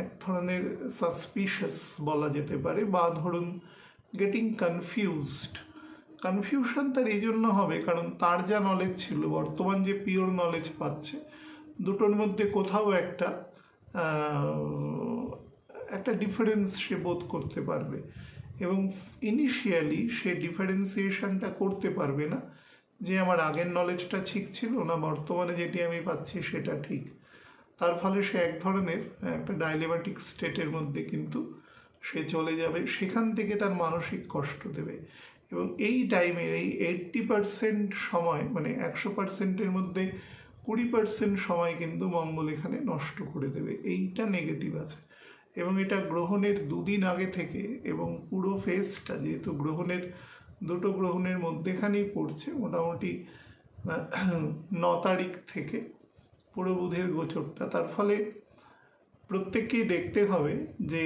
এক ধরনের সাসপিশিয়াস বলা যেতে পারে, বা ধরুন গেটিং কনফিউজড। কনফিউশন তার এই জন্য হবে কারণ তার যা নলেজ ছিল, বর্তমান যে পিওর নলেজ পাচ্ছে, দুটোর মধ্যে কোথাও একটা ডিফারেন্স সে বোধ করতে পারবে এবং ইনিশিয়ালি সে ডিফারেন্সিয়েশনটা করতে পারবে না যে আমার আগের নলেজটা ঠিক ছিল না, বর্তমানে যেটি আমি পাচ্ছি সেটা ঠিক। তার ফলে সে এক ধরনের একটা ডাইলেমাটিক স্টেটের মধ্যে কিন্তু সে চলে যাবে, সেখান থেকে তার মানসিক কষ্ট দেবে। এবং এই টাইমে এই 80% সময়, মানে 100%-এর মধ্যে 20% সময় কিন্তু মঙ্গল এখানে নষ্ট করে দেবে। এইটা নেগেটিভ আছে এবং এটা গ্রহণের 2 দিন আগে থেকে এবং পুরো ফেজটা যেহেতু দুটো গ্রহণের মধ্যেখানেই পড়ছে, মোটামুটি 9 তারিখ থেকে পুরো বুধের গোচরটা। তার ফলে প্রত্যেককেই দেখতে হবে যে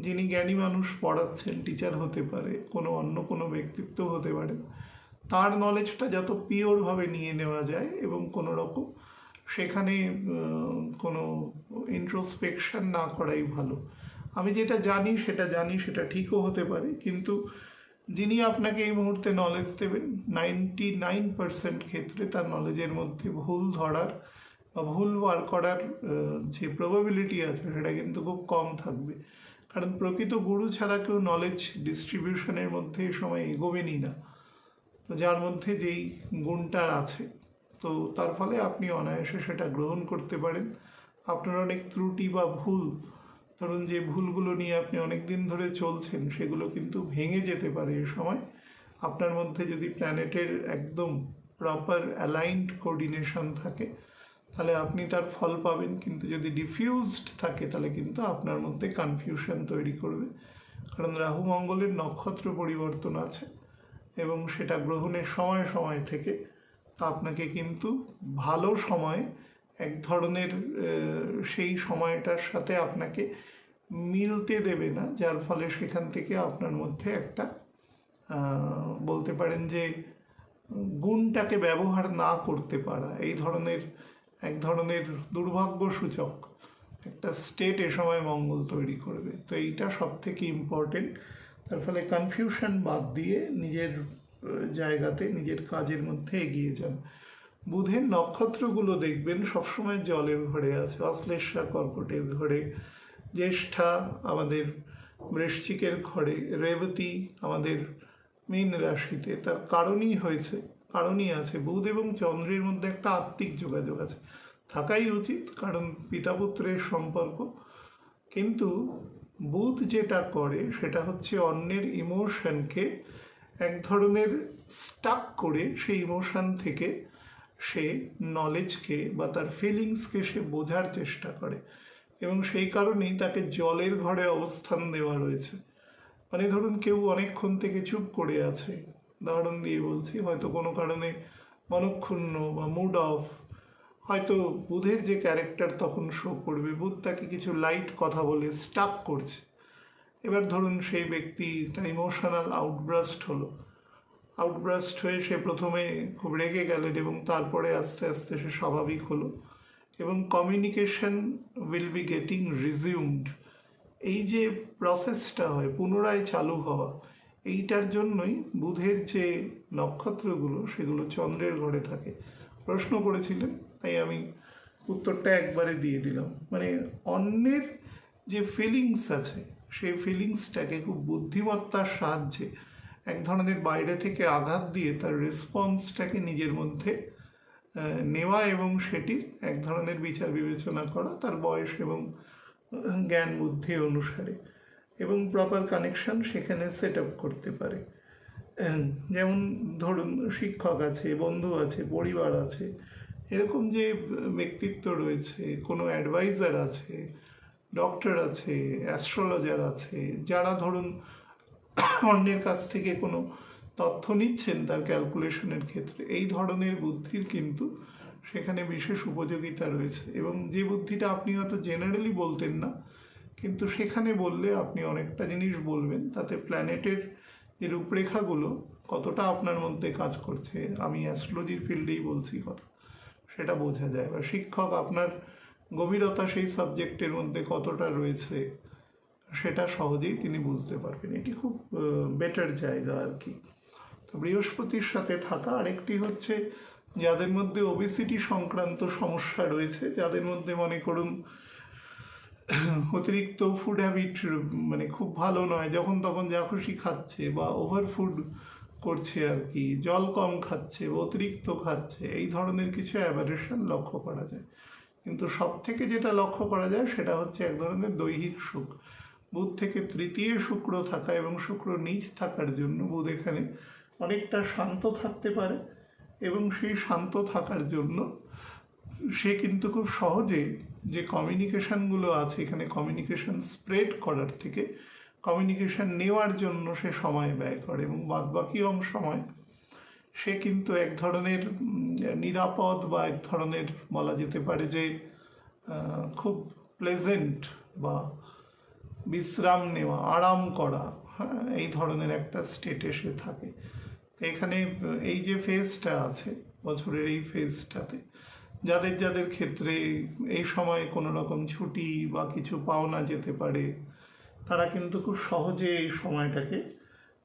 যিনি জ্ঞানী মানুষ পড়াচ্ছেন, টিচার হতে পারে, অন্য কোনো ব্যক্তিত্ব হতে পারে, তার নলেজটা যত পিওরভাবে নিয়ে নেওয়া যায় এবং কোনো রকম সেখানে কোনো ইন্ট্রোস্পেকশন না করাই ভালো। আমি যেটা জানি সেটা ঠিকও হতে পারে, কিন্তু যিনি আপনাকে এই মুহূর্তে নলেজ দেবেন 99% ক্ষেত্রে তার নলেজের মধ্যে ভুল ধরার বা ভুল বার করার যে প্রবাবিলিটি আছে সেটা কিন্তু খুব কম থাকবে। কারণ প্রকৃত গুরু ছাড়া কেউ নলেজ ডিস্ট্রিবিউশনের মধ্যে এই সময় এগোবেনই না, তো যার মধ্যে যেই গুণটার আছে, তো তার ফলে আপনি অনায়াসে সেটা গ্রহণ করতে পারেন। আপনার অনেক ত্রুটি বা ভুল, ধরুন যে ভুলগুলো নিয়ে আপনি অনেক দিন ধরে চলছেন, সেগুলো কিন্তু ভেঙে যেতে পারে এ সময়। আপনার মধ্যে যদি প্ল্যানেটের একদম প্রপার অ্যালাইনড কোঅর্ডিনেশন থাকে তাহলে আপনি তার ফল পাবেন, কিন্তু যদি ডিফিউজড থাকে তাহলে কিন্তু আপনার মধ্যে কনফিউশন তৈরি করবে। কারণ রাহু মঙ্গলের নক্ষত্র পরিবর্তন আছে এবং সেটা গ্রহণের সময় থেকে আপনাকে কিন্তু ভালো সময় এক ধরনের সেই সময়টার সাথে আপনাকে মিলতে দেবে না, যার ফলে সেখান থেকে আপনার মধ্যে একটা বলতে পারেন যে গুণটাকে ব্যবহার না করতে পারা, এই ধরনের এক ধরনের দুর্ভাগ্যসূচক একটা স্টেট এ সময় মঙ্গল তৈরি করবে। তো এইটা সব থেকে ইম্পর্টেন্ট। তার ফলে কনফিউশন বাদ দিয়ে নিজের জায়গাতে নিজের কাজের মধ্যে এগিয়ে যান। বুধের নক্ষত্রগুলো দেখবেন সবসময় জলের ঘরে আছে, অশ্লেষা কর্কটের ঘরে, জ্যেষ্ঠা আমাদের বৃশ্চিকের ঘরে রেবতী আমাদের মীন রাশিতে, তার কারণই আছে বুধ এবং চন্দ্রের মধ্যে একটা আত্মিক যোগাযোগ আছে, থাকাই উচিত, কারণ পিতা পুত্রের সম্পর্ক। কিন্তু বুধ যেটা করে সেটা হচ্ছে অন্যের ইমোশনকে এক ধরনের স্টাক করে সেই ইমোশন থেকে সে নলেজকে বা তার ফিলিংসকে সে বোঝার চেষ্টা করে, এবং সেই কারণেই তাকে জলের ঘরে অবস্থান দেওয়া রয়েছে। মানে ধরুন কেউ অনেকক্ষণ থেকে চুপ করে আছে, উদাহরণ দিয়ে বলছি, হয়তো কোনো কারণে মনক্ষুণ্ণ বা মুড অফ, হয়তো বুধের যে ক্যারেক্টার তখন শো করবে, বুধ তাকে কিছু লাইট কথা বলে স্টাক করছে। এবার ধরুন সেই ব্যক্তি তার ইমোশনাল আউটব্রাস্ট হয়ে সে প্রথমে খুব রেগে গেলেন এবং তারপরে আস্তে আস্তে সে স্বাভাবিক হলো এবং কমিউনিকেশন উইল বি গেটিং রিজিউমড। এই যে প্রসেসটা হয়, পুনরায় চালু হওয়া, এইটার জন্যই বুধের যে নক্ষত্রগুলো সেগুলো চন্দ্রের ঘরে থাকে। প্রশ্ন করেছিলেন, তাই আমি উত্তরটা একবারে দিয়ে দিলাম। মানে অন্যের যে ফিলিংস আছে সেই ফিলিংসটাকে খুব বুদ্ধিমত্তার সাহায্যে এক ধরনের বাইরে থেকে আঘাত দিয়ে তার রেসপন্সটাকে নিজের মধ্যে নেওয়া এবং সেটির এক ধরনের বিচার বিবেচনা করা তার বয়স এবং জ্ঞান বুদ্ধি অনুসারে, এবং প্রপার কানেকশন সেখানে সেট আপ করতে পারে। যেমন ধরুন শিক্ষক আছে, বন্ধু আছে, পরিবার আছে, এরকম যে ব্যক্তিত্ব রয়েছে, কোনো অ্যাডভাইজার আছে, ডক্টর আছে, অ্যাস্ট্রোলজার আছে, যারা ধরুন অন্যের কাছ থেকে কোনো তথ্য নিচ্ছেন তার ক্যালকুলেশনের ক্ষেত্রে, এই ধরনের বুদ্ধির কিন্তু সেখানে বিশেষ উপযোগিতা রয়েছে। এবং যে বুদ্ধিটা আপনি হয়তো জেনারেলি বলতেন না, কিন্তু সেখানে বললে আপনি অনেকটা জিনিস বলবেন, তাতে প্ল্যানেটের যে রূপরেখাগুলো কতটা আপনার মধ্যে কাজ করছে, আমি অ্যাস্ট্রোলজির ফিল্ডেই বলছি কথা, সেটা বোঝা যায়। বা শিক্ষক আপনার গভীরতা সেই সাবজেক্টের মধ্যে কতটা রয়েছে সেটা সহজেই তিনি বুঝতে পারবেন। এটি খুব বেটার জায়গা আর কি। তো বৃহস্পতির সাথে থাকা আরেকটি হচ্ছে যাদের মধ্যে ওবেসিটি সংক্রান্ত সমস্যা রয়েছে, যাদের মধ্যে মনে করুন অতিরিক্ত ফুড হ্যাবিট মানে খুব ভালো নয়, যখন তখন যা খুশি খাচ্ছে বা ওভার ফুড করছে আর কি, জল কম খাচ্ছে বা অতিরিক্ত খাচ্ছে, এই ধরনের কিছু অ্যাবারেশন লক্ষ্য করা যায়। কিন্তু সব থেকে যেটা লক্ষ্য করা যায় সেটা হচ্ছে এক ধরনের দৈহিক সুখ। বুধ থেকে তৃতীয় শুক্র থাকা এবং শুক্র নিচ থাকার জন্য বুধ এখানে অনেকটা শান্ত থাকতে পারে, এবং সেই শান্ত থাকার জন্য সে কিন্তু খুব সহজে যে কমিউনিকেশনগুলো আছে এখানে, কমিউনিকেশন স্প্রেড করার থেকে কমিউনিকেশন নেওয়ার জন্য সে সময় ব্যয় করে, এবং বাদবাকি সময় সে কিন্তু এক ধরনের নিরাপদ বা এক ধরনের বলা যেতে পারে যে খুব প্লেজেন্ট বা বিশ্রাম নেওয়া, আরাম করা, হ্যাঁ, এই ধরনের একটা স্টেটে সে থাকে। এখানে এই যে ফেজটা আছে বছরের, এই ফেজটাতে যাদের যাদের ক্ষেত্রে এই সময় কোনো রকম ছুটি বা কিছু পাওনা যেতে পারে, তারা কিন্তু খুব সহজে এই সময়টাকে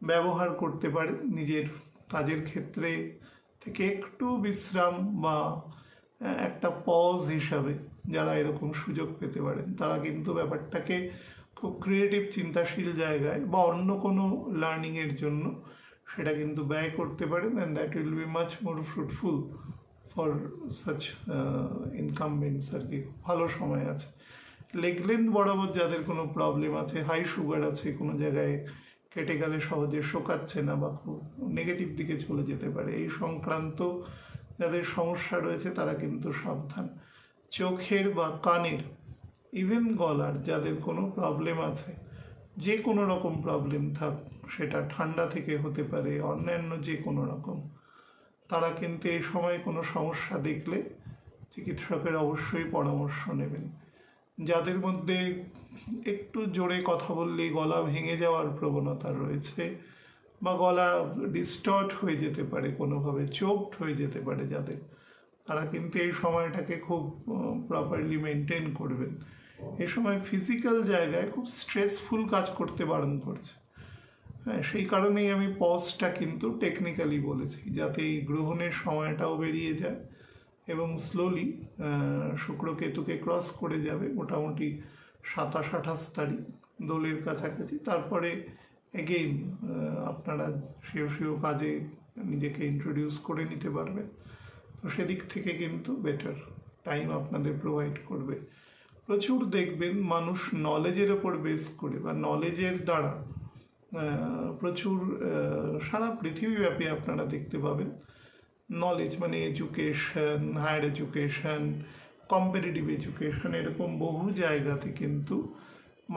ব্যবহার করতে পারে নিজের কাজের ক্ষেত্রে থেকে একটু বিশ্রাম বা একটা পজ হিসাবে। যারা এরকম সুযোগ পেতে পারেন তারা কিন্তু ব্যাপারটাকে খুব ক্রিয়েটিভ চিন্তাশীল জায়গায় বা অন্য কোনো লার্নিংয়ের জন্য সেটা কিন্তু ব্যয় করতে পারেন, and that will be much more fruitful for such incumbents আর কি। ভালো সময় আছে। লেগ লেন্থ বরাবর যাদের কোনো প্রবলেম আছে, হাই সুগার আছে, কোনো জায়গায় কেটে গেলে সহজে শোকাচ্ছে না বা খুব নেগেটিভ দিকে চলে যেতে পারে, এই সংক্রান্ত যাদের সমস্যা রয়েছে তারা কিন্তু সাবধান। চোখের বা কানের, ইভেন গলার যাদের কোনো প্রবলেম আছে, যে কোনো রকম প্রবলেম থাক, সেটা ঠান্ডা থেকে হতে পারে, অন্যান্য যে কোনো রকম, তারা কিন্তু এই সময় কোনো সমস্যা দেখলে চিকিৎসকের অবশ্যই পরামর্শ নেবেন। যাদের মধ্যে একটু জোরে কথা বললেই গলা ভেঙে যাওয়ার প্রবণতা রয়েছে বা গলা ডিস্টর্ট হয়ে যেতে পারে, কোনোভাবে চোকড হয়ে যেতে পারে যাদের, তারা কিন্তু এই সময়টাকে খুব প্রপারলি মেনটেন করবেন। এই সময় ফিজিক্যাল জায়গায় খুব স্ট্রেসফুল কাজ করতে বারণ করছে। হ্যাঁ, সেই কারণেই আমি পজটা কিন্তু টেকনিক্যালি বলেছি, যাতে এই গ্রহণের সময়টাও বেরিয়ে যায় এবং স্লোলি শুক্র কেতুকে ক্রস করে যাবে মোটামুটি 27-28 তারিখ, দোলের কাছাকাছি, তারপরে এগেইন আপনারা সেও কাজে নিজেকে ইন্ট্রোডিউস করে নিতে পারবেন। তো সেদিক থেকে কিন্তু বেটার টাইম আপনাদের প্রোভাইড করবে। প্রচুর দেখবেন মানুষ নলেজের ওপর বেস করে বা নলেজের দ্বারা প্রচুর সারা পৃথিবীব্যাপী আপনারা দেখতে পাবেন নলেজ মানে education, higher education, competitive education, এরকম বহু জায়গাতে কিন্তু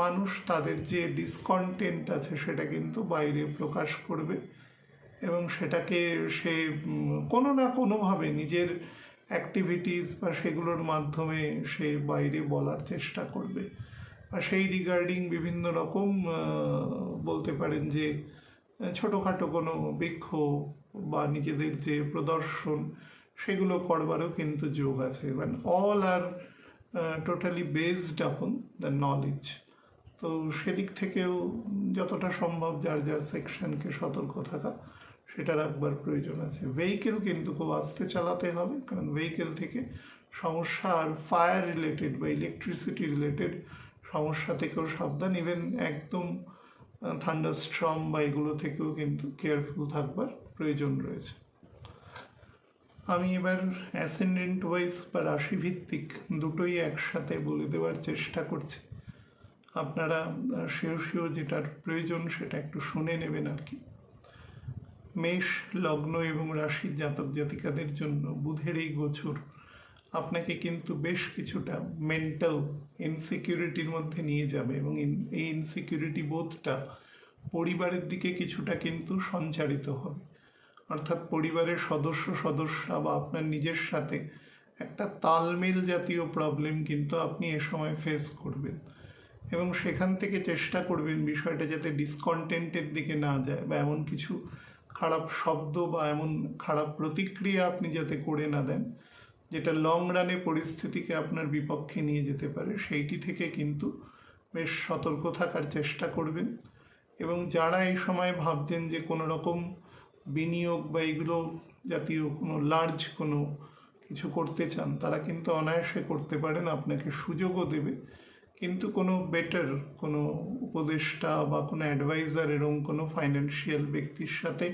মানুষ তাদের যে ডিসকন্টেন্ট আছে সেটা কিন্তু বাইরে প্রকাশ করবে এবং সেটাকে সে কোনো না কোনোভাবে নিজের অ্যাক্টিভিটিস বা সেগুলোর মাধ্যমে সে বাইরে বলার চেষ্টা করবে। আর সেই রিগার্ডিং বিভিন্ন রকম বলতে পারেন যে ছোটোখাটো কোনো বিক্ষোভ বা নিজেদের যে প্রদর্শন সেগুলো করবারও কিন্তু যোগ আছে। মানে all are totally based upon the knowledge. তো সেদিক থেকেও যতটা সম্ভব যার যার সেকশনকে সতর্ক থাকা সেটা রাখবার প্রয়োজন আছে। ভেহিকেল কিন্তু খুব আস্তে চালাতে হবে, কারণ ভেহিকেল থেকে সমস্যা আর ফায়ার রিলেটেড বা ইলেকট্রিসিটি রিলেটেড সমস্যা থেকেও সাবধান। ইভেন একদম থান্ডারস্টর্ম বা এগুলো থেকেও কিন্তু কেয়ারফুল থাকবার প্রয়োজন রয়েছে। আমি এবার অ্যাসেন্ডেন্ট ওয়াইজ বা রাশিভিত্তিক দুটোই একসাথে বলে দেওয়ার চেষ্টা করছি। আপনারা সেও যেটার প্রয়োজন সেটা একটু শুনে নেবেন আর কি। মেষ লগ্ন এবং রাশির জাতক জাতিকাদের জন্য বুধের এই গোচর আপনাকে কিন্তু বেশ কিছুটা মেন্টাল ইনসিকিউরিটির মধ্যে নিয়ে যাবে এবং এই ইনসিকিউরিটি বোধটা পরিবারের দিকে কিছুটা কিন্তু সঞ্চারিত হবে। অর্থাৎ পরিবারের সদস্যা বা আপনার নিজের সাথে একটা তালমেল জাতীয় প্রবলেম কিন্তু আপনি এ সময় ফেস করবেন এবং সেখান থেকে চেষ্টা করবেন বিষয়টা যাতে ডিসকন্টেন্টের দিকে না যায় বা এমন কিছু খারাপ শব্দ বা এমন খারাপ প্রতিক্রিয়া আপনি যাতে করে না দেন যেটা লং রানে পরিস্থিতিকে আপনার বিপক্ষে নিয়ে যেতে পারে। সেইটি থেকে কিন্তু বেশ সতর্ক থাকার চেষ্টা করবেন। এবং যারা এই সময় ভাবছেন যে কোনো রকম বিনিয়োগ বা এগুলো জাতীয় কোনো লার্জ কোনো কিছু করতে চান, তারা কিন্তু অনায়াসে করতে পারেন, আপনাকে সুযোগও দেবে। কিন্তু কোনো বেটার কোনো উপদেষ্টা বা কোনো অ্যাডভাইজার এরকম কোনো ফাইন্যান্সিয়াল ব্যক্তির সাথে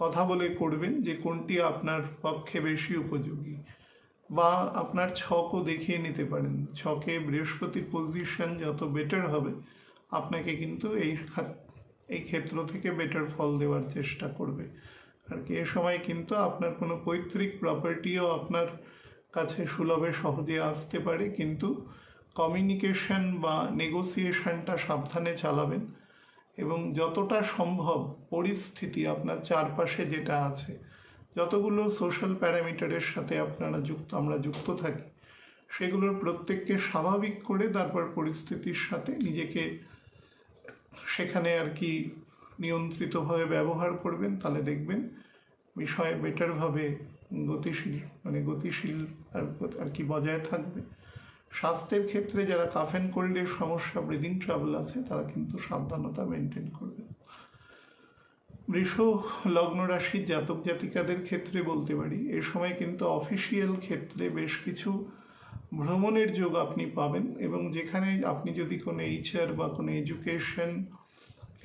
কথা বলে করবেন যে কোনটি আপনার পক্ষে বেশি উপযোগী। বা আপনার ছকও দেখিয়ে নিতে পারেন, ছকে বৃহস্পতির পজিশন যত বেটার হবে আপনাকে কিন্তু এই ক্ষেত্র থেকে বেটার ফল দেওয়ার চেষ্টা করবে আর কি। এ সময় কিন্তু আপনার কোনো পৈতৃক প্রপার্টিও আপনার কাছে সুলভে সহজে আসতে পারে, কিন্তু কমিউনিকেশন বা নেগোসিয়েশনটা সাবধানে চালাবেন এবং যতটা সম্ভব পরিস্থিতি আপনার চারপাশে যেটা আছে যতগুলো সোশ্যাল প্যারামিটারের সাথে আমরা যুক্ত থাকি সেগুলোর প্রত্যেককে স্বাভাবিক করে তারপর পরিস্থিতির সাথে নিজেকে সেখানে আর কি নিয়ন্ত্রিতভাবে ব্যবহার করবেন, তাহলে দেখবেন বিষয় বেটারভাবে গতিশীল আর কি বজায় থাকবে। স্বাস্থ্যের ক্ষেত্রে যারা কাফ অ্যান্ড কোল্ডের সমস্যা, ব্রিদিং ট্রাবল আছে, তারা কিন্তু সাবধানতা মেনটেন করবে। বৃষ লগ্ন রাশির জাতক জাতিকাদের ক্ষেত্রে বলতে পারি এ সময় কিন্তু অফিসিয়াল ক্ষেত্রে বেশ কিছু ভ্রমণের যোগ আপনি পাবেন এবং যেখানে আপনি যদি কোনো এইচআর বা কোনো এডুকেশন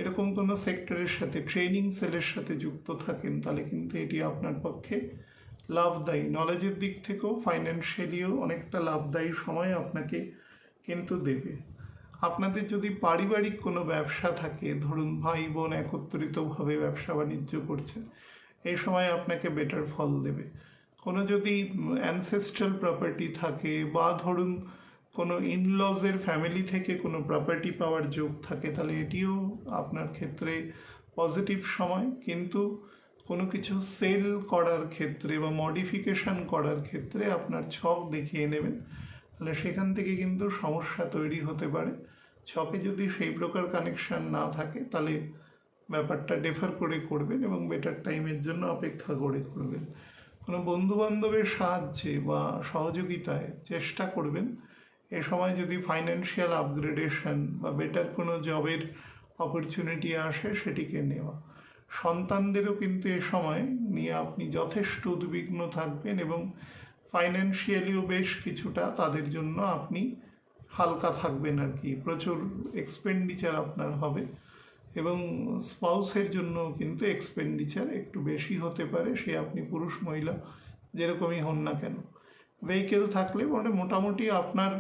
এরকম কোনো সেক্টরের সাথে ট্রেনিং সেলের সাথে যুক্ত থাকেন তাহলে কিন্তু এটি আপনার পক্ষে লাভদায়ী। নলেজের দিক থেকেও ফাইন্যান্সিয়ালিও অনেকটা লাভদায়ী সময় আপনাকে কিন্তু দেবে। আপনাদের যদি পারিবারিক কোনো ব্যবসা থাকে, ধরুন ভাই বোন একত্রিতভাবে ব্যবসা বাণিজ্য করছেন, এই সময় আপনাকে বেটার ফল দেবে। কোনো যদি অ্যানসেস্ট্রাল প্রপার্টি থাকে বা ধরুন কোনো ইনলজের ফ্যামিলি থেকে কোনো প্রপার্টি পাওয়ার যোগ থাকে তাহলে এটিও আপনার ক্ষেত্রে পজিটিভ সময়। কিন্তু কোনো কিছু সেল করার ক্ষেত্রে বা মডিফিকেশন করার ক্ষেত্রে আপনার ছক দেখিয়ে নেবেন, তাহলে সেখান থেকে কিন্তু সমস্যা তৈরি হতে পারে। ছকে যদি সেই প্রকার কানেকশান না থাকে তাহলে ব্যাপারটা ডেফার করে করবেন এবং বেটার টাইমের জন্য অপেক্ষা করে করবেন। কোনো বন্ধুবান্ধবের সাহায্যে বা সহযোগিতায় চেষ্টা করবেন এ সময় যদি ফাইন্যান্সিয়াল আপগ্রেডেশন বা বেটার কোনো জবের অপরচুনিটি আসে সেটিকে নেওয়া। সন্তানদেরও কিন্তু এ সময় নিয়ে আপনি যথেষ্ট উদ্বিগ্ন থাকবেন এবং ফাইন্যান্সিয়ালিও বেশ কিছুটা তাদের জন্য আপনি হালকা থাকবেন আর কি, প্রচুর এক্সপেন্ডিচার আপনার হবে এবং স্পাউসের জন্য কিন্তু এক্সপেন্ডিচার একটু বেশি হতে পারে, সে আপনি পুরুষ মহিলা যেরকমই হন না কেন। ভেহিকেল থাকলে মানে মোটামুটি আপনার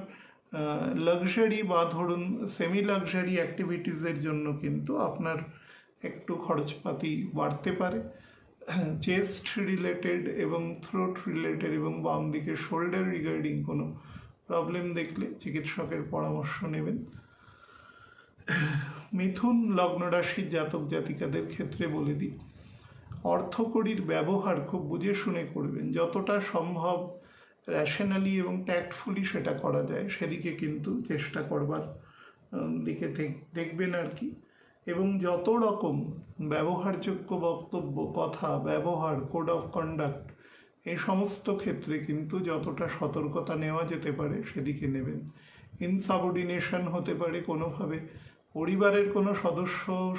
লাক্সারি বা ধরুন সেমি লাক্সারি অ্যাক্টিভিটিসের জন্য কিন্তু আপনার একটু খরচপাতি বাড়তে পারে। চেস্ট রিলেটেড এবং থ্রোট রিলেটেড এবং বাম দিকে শোল্ডার রিগার্ডিং কোনো প্রবলেম দেখলে চিকিৎসকের পরামর্শ নেবেন। মিথুন লগ্ন রাশির জাতক জাতিকাদের ক্ষেত্রে বলে দিই, অর্থকড়ির ব্যবহার খুব বুঝে শুনে করবেন, যতটা সম্ভব র্যাশনালি এবং ট্যাক্টফুলি সেটা করা যায় সেদিকে কিন্তু চেষ্টা করবার দিকে দেখবেন আর কি। এবং যত রকম ব্যবহারযোগ্য বক্তব্য, কথা, ব্যবহার, কোড অফ কন্ডাক্ট, এই সমস্ত ক্ষেত্রে কিন্তু যতটা সতর্কতা নেওয়া যেতে পারে সেদিকে নেবেন। ইনসাবঅর্ডিনেশন হতে পারে, কোনোভাবে পরিবারের কোনো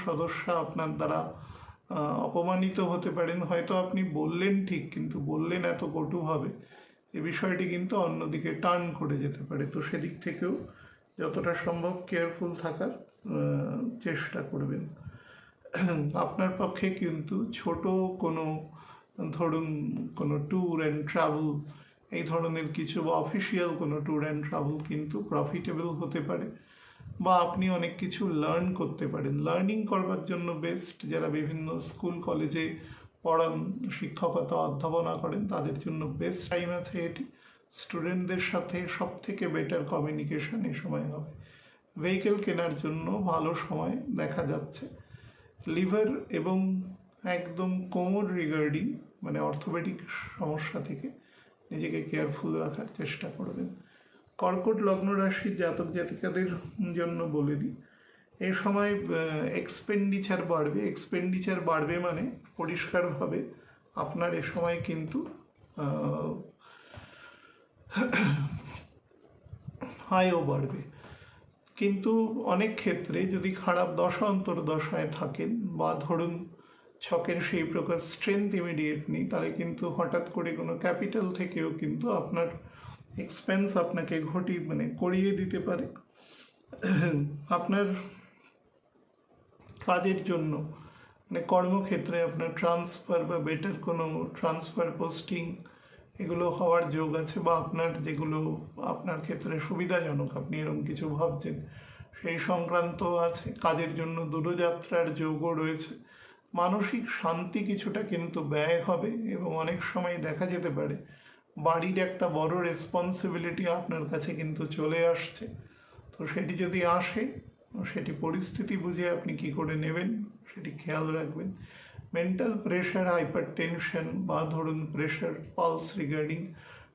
সদস্যা আপনার দ্বারা অপমানিত হতে পারেন, হয়তো আপনি বললেন ঠিক কিন্তু বললেন এত কটুভাবে, এ বিষয়টি কিন্তু অন্যদিকে টার্ন করে যেতে পারে। তো সেদিক থেকেও যতটা সম্ভব কেয়ারফুল থাকার চেষ্টা করবেন। আপনার পক্ষে কিন্তু ছোট কোনো ধরুন কোনো ট্যুর অ্যান্ড ট্রাভেল, এই ধরনের কিছু বা অফিসিয়াল কোনো ট্যুর অ্যান্ড ট্রাভেল কিন্তু প্রফিটেবল হতে পারে, বা আপনি অনেক কিছু লার্ন করতে পারেন। লার্নিং করবার জন্য বেস্ট যারা বিভিন্ন স্কুল কলেজে পড়ান, শিক্ষকতা অধ্যাপনা করেন, তাদের জন্য বেস্ট টাইম আছে এটি। স্টুডেন্টদের সাথে সব থেকে বেটার কমিউনিকেশন এই সময় হবে। ভেহিকেল কেনার জন্য ভালো সময় দেখা যাচ্ছে। লিভার এবং একদম কোমর রিগার্ডিং মানে অর্থোপেডিক সমস্যা থেকে নিজেকে কেয়ারফুল রাখার চেষ্টা করবেন। কর্কট লগ্ন রাশির জাতক জাতিকাদের জন্য বলে দিই, এই সময় এক্সপেন্ডিচার বাড়বে। এক্সপেন্ডিচার বাড়বে মানে পরিষ্কারভাবে আপনার এ সময় কিন্তু আয়ও বাড়বে। কিন্তু অনেক ক্ষেত্রে যদি খারাপ দশা অন্তর্দশায় থাকেন বা ধরুন ছকের সেই প্রকার স্ট্রেংথ ইমিডিয়েট নেই, তাহলে কিন্তু হঠাৎ করে কোনো ক্যাপিটাল থেকেও কিন্তু আপনার এক্সপেন্স আপনাকে করিয়ে দিতে পারে। আপনার কাজের জন্য কর্মক্ষেত্রে আপনার ট্রান্সফার বা বেটার কোনো ট্রান্সফার পোস্টিং এগুলো হওয়ার যোগ আছে, বা আপনার যেগুলো আপনার ক্ষেত্রে সুবিধাজনক আপনি এরকম কিছু ভাবছেন সেই সংক্রান্ত আছে। কাজের জন্য দূরযাত্রার যোগও রয়েছে। মানসিক শান্তি কিছুটা কিন্তু ব্যয় হবে এবং অনেক সময় দেখা যেতে পারে বাড়ির একটা বড় রেসপন্সিবিলিটি আপনার কাছে কিন্তু চলে আসছে। তো সেটি যদি আসে, সেটি পরিস্থিতি বুঝে আপনি কি করে নেবেন সেটি খেয়াল রাখবেন। মেন্টাল প্রেশার, হাইপার টেনশন বা ধরুন প্রেশার, পালস রিগার্ডিং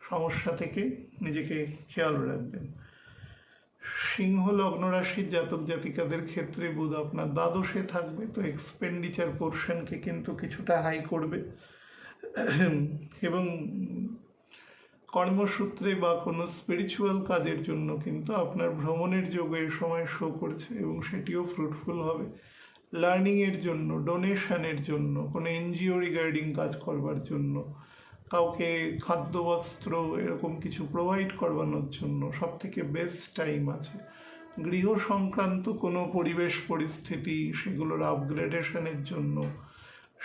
সমস্যা থেকে নিজেকে খেয়াল রাখবেন। সিংহ লগ্ন রাশির জাতক জাতিকাদের ক্ষেত্রে বুধ আপনার দ্বাদশে থাকবে, তো এক্সপেন্ডিচার পোর্শনকে কিন্তু কিছুটা হাই করবে এবং কর্মসূত্রে বা কোনো স্পিরিচুয়াল কাজের জন্য কিন্তু আপনার ভ্রমণের যোগ এই সময় শো করছে এবং সেটিও ফ্রুটফুল হবে। লার্নিংয়ের জন্য, ডোনেশনের জন্য, কোনো এনজিও রিগার্ডিং কাজ করবার জন্য, কাউকে খাদ্য বস্ত্র এরকম কিছু প্রোভাইড করবানোর জন্য সব থেকে বেস্ট টাইম আছে। গৃহ সংক্রান্ত কোনো পরিবেশ পরিস্থিতি সেগুলোর আপগ্রেডেশনের জন্য,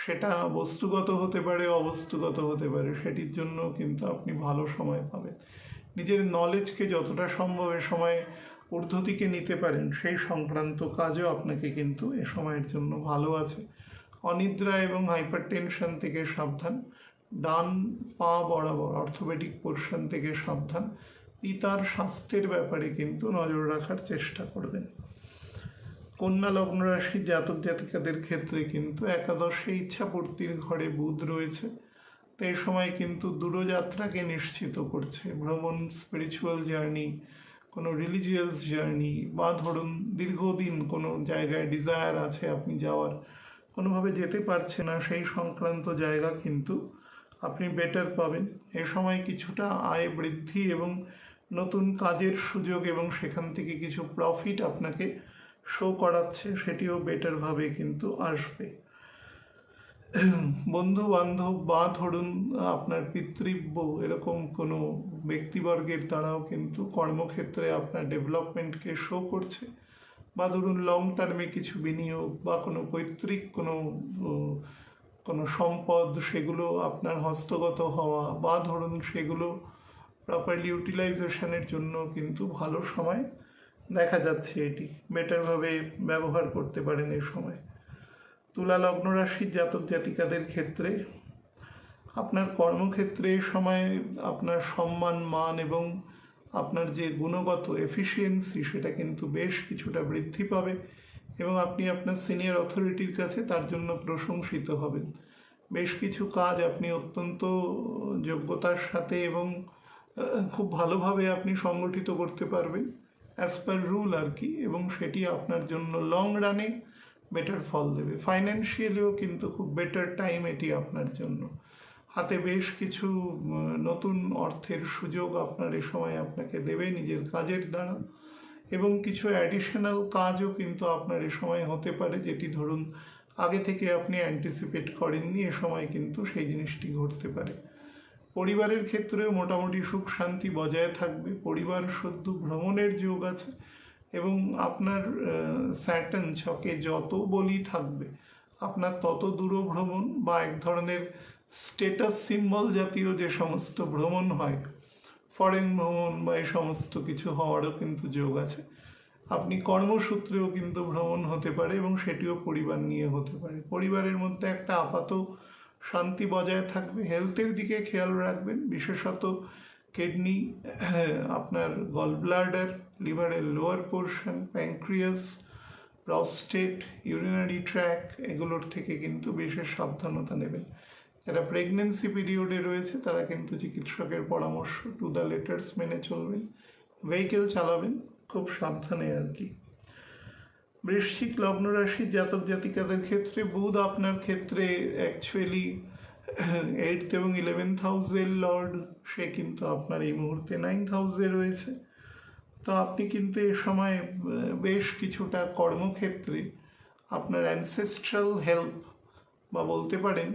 সেটা বস্তুগত হতে পারে, অবস্তুগত হতে পারে, সেটির জন্য কিন্তু আপনি ভালো সময় পাবেন। নিজের নলেজকে যতটা সম্ভব এ সময় ঊর্ধ্ব দিকে নিতে পারেন সেই সংক্রান্ত কাজও আপনাকে কিন্তু এ সময়ের জন্য ভালো আছে। অনিদ্রা এবং হাইপার টেনশন থেকে সাবধান। ডান পা বরাবর অর্থোপেডিক পোর্শন থেকে সাবধান। পিতার স্বাস্থ্যের ব্যাপারে কিন্তু নজর রাখার চেষ্টা করবেন। কন্যা লগ্ন রাশির জাতক জাতিকাদের ক্ষেত্রে কিন্তু একাদশে ইচ্ছাপূর্তির ঘরে বুধ রয়েছে, তো এই সময় কিন্তু দূরযাত্রাকে নিশ্চিত করছে। ভ্রমণ, স্পিরিচুয়াল জার্নি, কোনো রিলিজিয়াস জার্নি বা ধরুন দীর্ঘদিন কোনো জায়গায় ডিজায়ার আছে আপনি যাওয়ার, কোনোভাবে যেতে পারছে না, সেই সংক্রান্ত জায়গা কিন্তু আপনি বেটার পাবেন। এ সময় কিছুটা আয় বৃদ্ধি এবং নতুন কাজের সুযোগ এবং সেখান থেকে কিছু প্রফিট আপনাকে শো করাচ্ছে, সেটিও বেটারভাবে কিন্তু আসবে। বন্ধু বান্ধব বা ধরুন আপনার পিতৃব্য এরকম কোনো ব্যক্তিবর্গের দ্বারাও কিন্তু কর্মক্ষেত্রে আপনার ডেভেলপমেন্টকে শো করছে, বা ধরুন লং টার্মে কিছু বিনিয়োগ বা কোনো পৈতৃক কোনো সম্পদ সেগুলো আপনার হস্তগত হওয়া, বা ধরুন সেগুলো প্রপারলি ইউটিলাইজেশনের জন্য কিন্তু ভালো সময় দেখা যাচ্ছে। এটি বেটারভাবে ব্যবহার করতে পারেন এই সময়। তুলা লগ্ন রাশির জাতক জাতিকাদের ক্ষেত্রে আপনার কর্মক্ষেত্রে এই সময় আপনার সম্মান মান এবং আপনার যে গুণগত এফিসিয়েন্সি সেটা কিন্তু বেশ কিছুটা বৃদ্ধি পাবে, এবং আপনি আপনার সিনিয়র অথরিটির কাছে তার জন্য প্রশংসিত হবেন। বেশ কিছু কাজ আপনি অত্যন্ত যোগ্যতার সাথে এবং খুব ভালোভাবে আপনি সংগঠিত করতে পারবেন অ্যাজ পার রুল আর কি, এবং সেটি আপনার জন্য লং রানে বেটার ফল দেবে। ফাইন্যান্সিয়ালিও কিন্তু খুব বেটার টাইম এটি আপনার জন্য। হাতে বেশ কিছু নতুন অর্থের সুযোগ আপনার এ সময় আপনাকে দেবে নিজের কাজের দ্বারা, এবং কিছু অ্যাডিশনাল কাজও কিন্তু আপনার এ সময় হতে পারে যেটি ধরুন আগে থেকে আপনি অ্যান্টিসিপেট করেননি, এ সময় কিন্তু সেই জিনিসটি ঘটতে পারে। পরিবারের ক্ষেত্রেও মোটামুটি সুখ শান্তি বজায় থাকবে। পরিবার সদ্য ভ্রমণের যোগ আছে, এবং আপনার স্যাটার্ন ছকে যত বলি থাকবে আপনার তত দূরভ্রমণ বা এক ধরনের স্টেটাস সিম্বল জাতীয় যে সমস্ত ভ্রমণ হয়, ফরেন ভ্রমণ বা এই সমস্ত কিছু হওয়ারও কিন্তু যোগ আছে। আপনি কর্মসূত্রেও কিন্তু ভ্রমণ হতে পারে, এবং সেটিও পরিবার নিয়ে হতে পারে। পরিবারের মধ্যে একটা আপাত শান্তি বজায় থাকবে। হেলথের দিকে খেয়াল রাখবেন, বিশেষত কিডনি, আপনার গল ব্লাডার, লিভারের lower portion, pancreas, prostate, urinary track, এগুলোর থেকে কিন্তু বিশেষ সাবধানতা নেবেন। যারা প্রেগনেন্সি পিরিয়ডে রয়েছে তারা কিন্তু চিকিৎসকের পরামর্শ টু দ্য লেটার্স মেনে চলবেন। ভেহিকেল চালাবেন খুব সাবধানে আর কি। বৃশ্চিক লগ্ন রাশির জাতক জাতিকাদের ক্ষেত্রে বুধ আপনার ক্ষেত্রে অ্যাকচুয়ালি 8th এবং 11th হাউসের লর্ড, সে কিন্তু আপনার এই মুহূর্তে 9th হাউসে রয়েছে। তো আপনি কিন্তু এ সময় বেশ কিছুটা কর্মক্ষেত্রে আপনার অ্যানসেস্ট্রাল হেল্প বা বলতে পারেন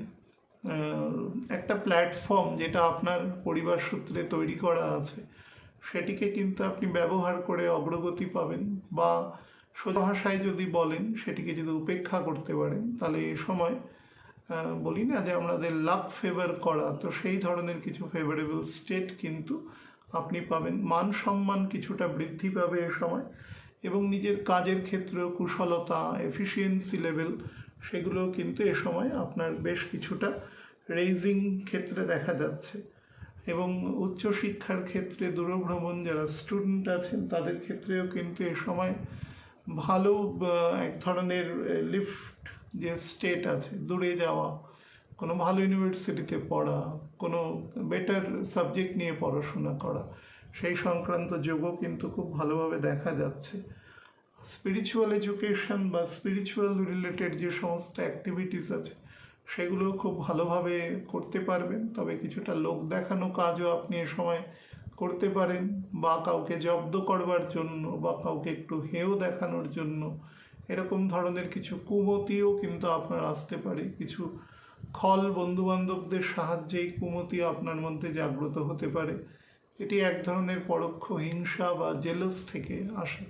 একটা প্ল্যাটফর্ম যেটা আপনার পরিবার সূত্রে তৈরি করা আছে সেটিকে কিন্তু আপনি ব্যবহার করে অগ্রগতি পাবেন, বা সোজা ভাষায় যদি বলেন সেটিকে যদি উপেক্ষা করতে পারেন তাহলে এই সময় বলি না যে আমাদের লাক ফেভার করা, তো সেই ধরনের কিছু ফেভারেবল স্টেট কিন্তু আপনি পাবেন। মান সম্মান কিছুটা বৃদ্ধি পাবে এ সময়, এবং নিজের কাজের ক্ষেত্রেও কুশলতা, এফিসিয়েন্সি লেভেল সেগুলো কিন্তু এ সময় আপনার বেশ কিছুটা রেইজিং ক্ষেত্রে দেখা যাচ্ছে। এবং উচ্চশিক্ষার ক্ষেত্রে দূরভ্রমণ, যারা স্টুডেন্ট আছেন তাদের ক্ষেত্রেও কিন্তু এ সময় ভালো এক ধরনের লিফট যে স্টেট আছে, দূরে যাওয়া, কোনো ভালো ইউনিভার্সিটিতে পড়া, কোনো বেটার সাবজেক্ট নিয়ে পড়াশোনা করা, সেই সংক্রান্ত যোগও কিন্তু খুব ভালোভাবে দেখা যাচ্ছে। স্পিরিচুয়াল এডুকেশন বা স্পিরিচুয়াল রিলেটেড যে সমস্ত অ্যাক্টিভিটিস আছে সেগুলো খুব ভালোভাবে করতে পারবেন। তবে কিছুটা লোক দেখানো কাজও আপনি এ সময় করতে পারেন, বা কাউকে জব্দ করবার জন্য বা কাউকে একটু হেয় দেখানোর জন্য এরকম ধরনের কিছু কুমতিও কিন্তু আপনার আসতে পারে। কিছু খল বন্ধুবান্ধবদের সাহায্যেই কুমতি আপনার মধ্যে জাগ্রত হতে পারে। এটি এক ধরনের পরোক্ষ হিংসা বা জেলাস থেকে আসে।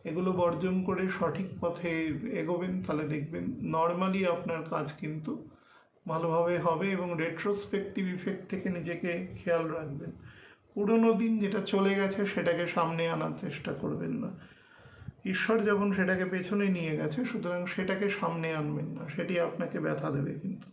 এগুলো বর্জন করে সঠিক পথে এগোবেন, তাহলে দেখবেন নর্মালি আপনার কাজ কিন্তু ভালোভাবে হবে। এবং রেট্রোস্পেক্টিভ ইফেক্ট থেকে নিজেকে খেয়াল রাখবেন। পুরনো দিন যেটা চলে গেছে সেটাকে সামনে আনার চেষ্টা করবেন না। ঈশ্বর যখন সেটাকে পেছনে নিয়ে গেছে, সুতরাং সেটাকে সামনে আনবেন না, সেটি আপনাকে ব্যথা দেবে। কিন্তু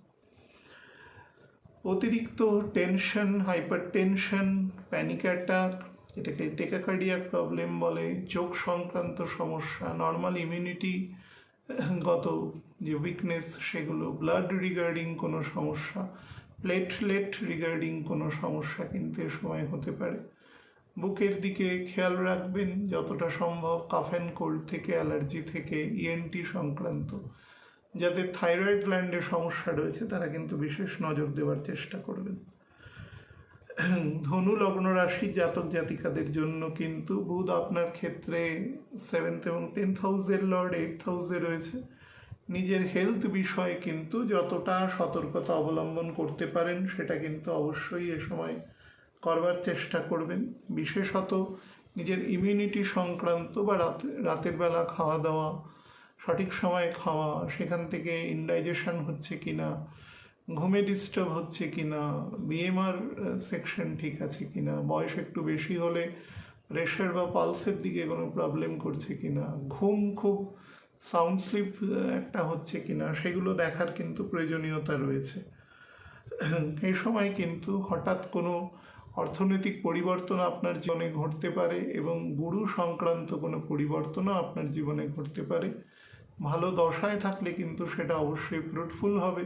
অতিরিক্ত tension, hyper tension, panic attack, এটাকে টেকাকার্ডিয়াক প্রবলেম বলে, চোখ সংক্রান্ত সমস্যা, নর্মাল ইমিউনিটি গত যে উইকনেস সেগুলো, ব্লাড রিগার্ডিং কোনো সমস্যা, প্লেটলেট রিগার্ডিং কোনো সমস্যা কিন্তু এ সময় হতে পারে। বুকের দিকে খেয়াল রাখবেন যতটা সম্ভব, কাফ অ্যান্ড কোল্ড থেকে, অ্যালার্জি থেকে, ইএনটি সংক্রান্ত। যাদের থাইরয়েড গ্ল্যান্ডের সমস্যা রয়েছে তারা কিন্তু বিশেষ নজর দেওয়ার চেষ্টা করবেন। ধনু লগ্ন রাশির জাতক জাতিকাদের জন্য কিন্তু বুধ আপনার ক্ষেত্রে 7th এবং 10th হাউসের লর্ড 8th হাউসে রয়েছে। নিজের হেলথ বিষয়ে কিন্তু যতটা সতর্কতা অবলম্বন করতে পারেন সেটা কিন্তু অবশ্যই এ সময় করবার চেষ্টা করবেন। বিশেষত নিজের ইমিউনিটি সংক্রান্ত বা রাতের বেলা খাওয়া দাওয়া, সঠিক সময়ে খাওয়া, সেখান থেকে ইনডাইজেশন হচ্ছে কিনা, ঘুমে ডিস্টার্ব হচ্ছে কিনা, বিএমআর সেকশন ঠিক আছে কিনা, বয়স একটু বেশি হলে প্রেশার বা পালসের দিকে কোনো প্রবলেম করছে কিনা, ঘুম খুব সাউন্ড স্লিপ একটা হচ্ছে কিনা, সেগুলো দেখার কিন্তু প্রয়োজনীয়তা রয়েছে। এই সময় কিন্তু হঠাৎ কোনো অর্থনৈতিক পরিবর্তন আপনার জীবনে ঘটতে পারে এবং গুরু সংক্রান্ত কোনো পরিবর্তনও আপনার জীবনে ঘটতে পারে। ভালো দশায় থাকলে কিন্তু সেটা অবশ্যই ফ্রুটফুল হবে।